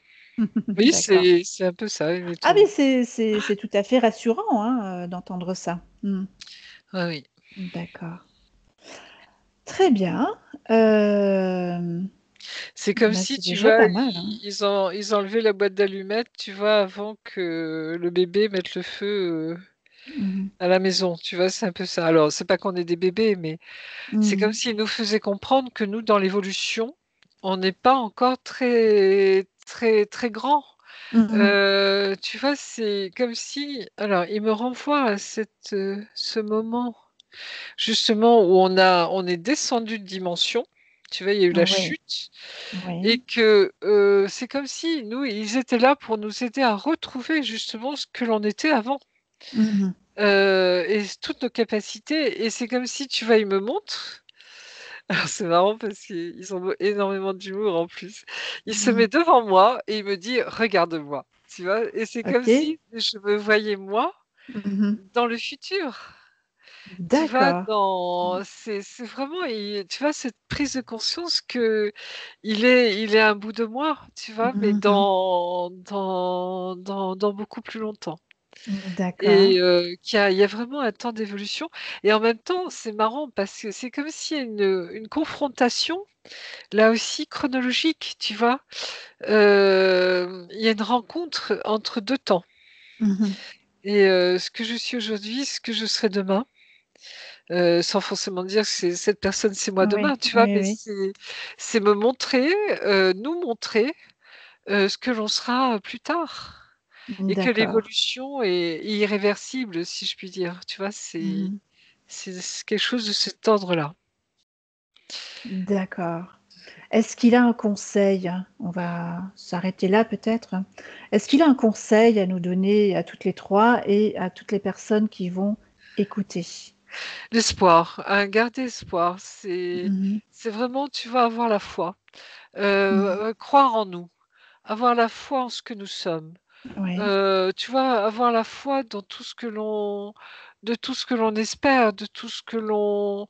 [SPEAKER 3] Oui,
[SPEAKER 1] D'accord.
[SPEAKER 3] c'est un peu ça, les
[SPEAKER 1] Ah mais
[SPEAKER 3] nettoyeurs.
[SPEAKER 1] c'est tout à fait rassurant, hein, d'entendre ça. Mmh.
[SPEAKER 3] Ah oui.
[SPEAKER 1] D'accord. Très bien, hem,
[SPEAKER 3] C'est comme
[SPEAKER 1] bah,
[SPEAKER 3] si,
[SPEAKER 1] c'est
[SPEAKER 3] tu
[SPEAKER 1] déjà
[SPEAKER 3] vois,
[SPEAKER 1] pas mal, hein.
[SPEAKER 3] ils enlevaient la boîte d'allumettes, tu vois, avant que le bébé mette le feu,
[SPEAKER 1] Mmh mh.
[SPEAKER 3] à la maison, tu vois? C'est un peu ça. Alors, c'est pas qu'on est des bébés, mais c'est comme
[SPEAKER 1] Mmh.
[SPEAKER 3] s'ils nous faisaient comprendre que nous, dans l'évolution, on n'est pas encore très très très grands.
[SPEAKER 1] Mmh mh.
[SPEAKER 3] Tu vois, c'est comme si alors il me renvoie à ce moment justement où on est descendu de dimension. Tu vois, il y a eu la
[SPEAKER 1] Oui,
[SPEAKER 3] chute et
[SPEAKER 1] oui.
[SPEAKER 3] que, c'est comme si nous, ils étaient là pour nous aider à retrouver justement ce que l'on était avant,
[SPEAKER 1] Mmh mh.
[SPEAKER 3] et toutes nos capacités et c'est comme si, tu vois, ils me montrent alors c'est marrant parce qu'ils ont énormément d'humour en plus. Il se
[SPEAKER 1] Mmh.
[SPEAKER 3] met devant moi et il me dit: «Regarde-moi», tu vois? Et c'est comme
[SPEAKER 1] OK.
[SPEAKER 3] si je me voyais moi
[SPEAKER 1] Mmh mh.
[SPEAKER 3] dans le futur. Tu vois?
[SPEAKER 1] D'accord. Mmh.
[SPEAKER 3] C'est vraiment tu vois cette prise de conscience qu'il est un bout de moi, tu vois? Mais
[SPEAKER 1] Mmh mh.
[SPEAKER 3] dans beaucoup plus longtemps
[SPEAKER 1] D'accord.
[SPEAKER 3] et qu'il y a vraiment un temps d'évolution et en même temps, c'est marrant parce que c'est comme s'il y a une confrontation, là aussi chronologique, tu vois? Il y a une rencontre entre 2 temps
[SPEAKER 1] Mmh mh.
[SPEAKER 3] et ce que je suis aujourd'hui, ce que je serai demain. Sans forcément dire que c'est cette personne, c'est moi
[SPEAKER 1] Oui,
[SPEAKER 3] demain, tu vois?
[SPEAKER 1] oui,
[SPEAKER 3] Mais
[SPEAKER 1] oui.
[SPEAKER 3] c'est me montrer, nous montrer, ce que l'on sera, plus tard et que
[SPEAKER 1] D'accord.
[SPEAKER 3] l'évolution est irréversible, si je puis dire, tu vois?
[SPEAKER 1] Mmh mh.
[SPEAKER 3] C'est quelque chose de cet ordre-là.
[SPEAKER 1] D'accord. Est-ce qu'il a un conseil? On va s'arrêter là peut-être. Est-ce qu'il a un conseil à nous donner à toutes les 3 et à toutes les personnes qui vont écouter?
[SPEAKER 3] L'espoir, garder espoir,
[SPEAKER 1] Mmh mh.
[SPEAKER 3] c'est vraiment, tu vas avoir la foi,
[SPEAKER 1] Mmh.
[SPEAKER 3] croire en nous, avoir la foi en ce que nous sommes.
[SPEAKER 1] Ouais.
[SPEAKER 3] Tu vois, avoir la foi dans tout ce que l'on de tout ce que l'on espère, de tout ce que l'on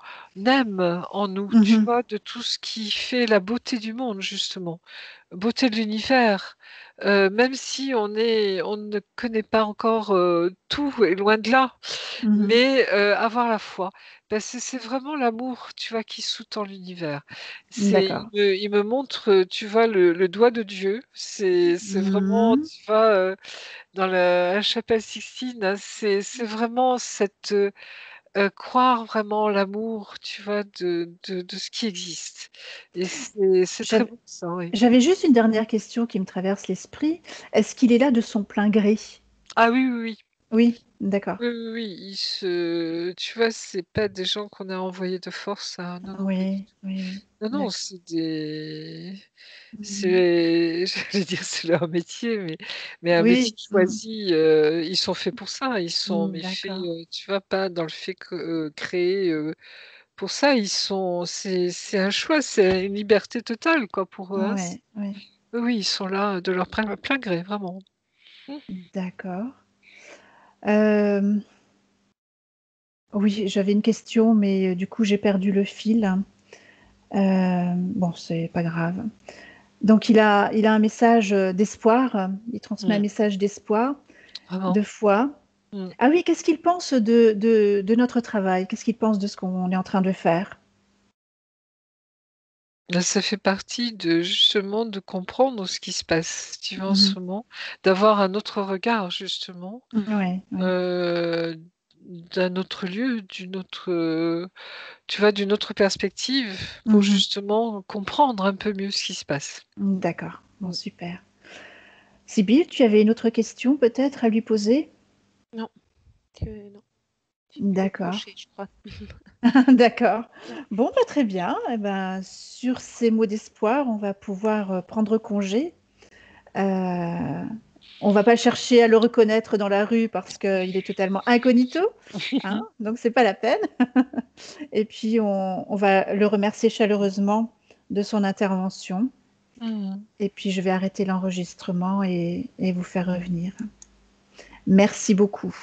[SPEAKER 3] aime en nous,
[SPEAKER 1] Mmh
[SPEAKER 3] tu
[SPEAKER 1] mh.
[SPEAKER 3] vois? De tout ce qui fait la beauté du monde justement, beauté de l'univers. Même si on ne connaît pas encore, tout et loin de là,
[SPEAKER 1] Mmh.
[SPEAKER 3] mais avoir la foi. Parce que c'est vraiment l'amour, tu vois, qui sous-tend l'univers.
[SPEAKER 1] D'accord.
[SPEAKER 3] Il me montre, tu vois, le doigt de Dieu. C'est vraiment,
[SPEAKER 1] Mmh.
[SPEAKER 3] tu vois, dans la chapelle Sixtine, hein, c'est vraiment cette, croire vraiment l'amour, tu vois, de ce qui existe et c'est très
[SPEAKER 1] J'av
[SPEAKER 3] beau ça, oui.
[SPEAKER 1] J'avais juste une dernière question qui me traverse l'esprit. Est-ce qu'il est là de son plein gré?
[SPEAKER 3] Ah oui, oui, oui.
[SPEAKER 1] Oui, d'accord.
[SPEAKER 3] Oui, oui, oui, tu vois, c'est pas des gens qu'on a envoyés de force, hein. Non, non, pas du
[SPEAKER 1] Oui,
[SPEAKER 3] tout.
[SPEAKER 1] oui, oui.
[SPEAKER 3] Non, non,
[SPEAKER 1] D'accord. Mmh.
[SPEAKER 3] j'allais dire c'est leur métier, mais un métier
[SPEAKER 1] Oui. Mmh.
[SPEAKER 3] choisi, ils sont faits pour ça. Ils sont
[SPEAKER 1] Mmh,
[SPEAKER 3] mais faits,
[SPEAKER 1] d'accord.
[SPEAKER 3] tu vois, pas dans le fait que, créés, pour ça. C'est un choix, c'est une liberté totale, quoi, pour eux, hein.
[SPEAKER 1] Ouais, ouais.
[SPEAKER 3] Oui, oui, ils sont là de leur plein gré, vraiment. Mmh.
[SPEAKER 1] D'accord. Hem, oui, j'avais une question, mais du coup, j'ai perdu le fil. Bon, c'est pas grave. Donc il a un message, d'espoir, il transmet un
[SPEAKER 3] Mmh.
[SPEAKER 1] message d'espoir,
[SPEAKER 3] Vraiment.
[SPEAKER 1] de foi.
[SPEAKER 3] Mmh.
[SPEAKER 1] Ah oui, qu'est-ce qu'il pense de notre travail? Qu'est-ce qu'il pense de ce qu'on est en train de faire?
[SPEAKER 3] Bah, ça fait partie de justement de comprendre ce qui se passe, tu vois, en
[SPEAKER 1] Mmh mh.
[SPEAKER 3] ce moment, d'avoir un autre regard justement,
[SPEAKER 1] Ouais, ouais.
[SPEAKER 3] heu, d'un autre lieu, d'une autre, tu vois, d'une autre perspective pour
[SPEAKER 1] Mmh mh.
[SPEAKER 3] justement comprendre un peu mieux ce qui se passe.
[SPEAKER 1] Mmh, d'accord. Bon,
[SPEAKER 3] Mmh.
[SPEAKER 1] super. Sibylle, tu avais une autre question peut-être à lui poser?
[SPEAKER 2] Non, non, tu peux
[SPEAKER 1] D'accord.
[SPEAKER 2] décrocher, je crois.
[SPEAKER 1] D'accord. Bon, bah, très bien. Et ben, sur ces mots d'espoir, on va pouvoir, prendre congé. Heu, on va pas chercher à le reconnaître dans la rue parce qu'il est totalement incognito, hein, donc c'est pas la peine. Et puis on va le remercier chaleureusement de son intervention
[SPEAKER 3] Mmh.
[SPEAKER 1] et puis je vais arrêter l'enregistrement et vous faire revenir. Merci beaucoup.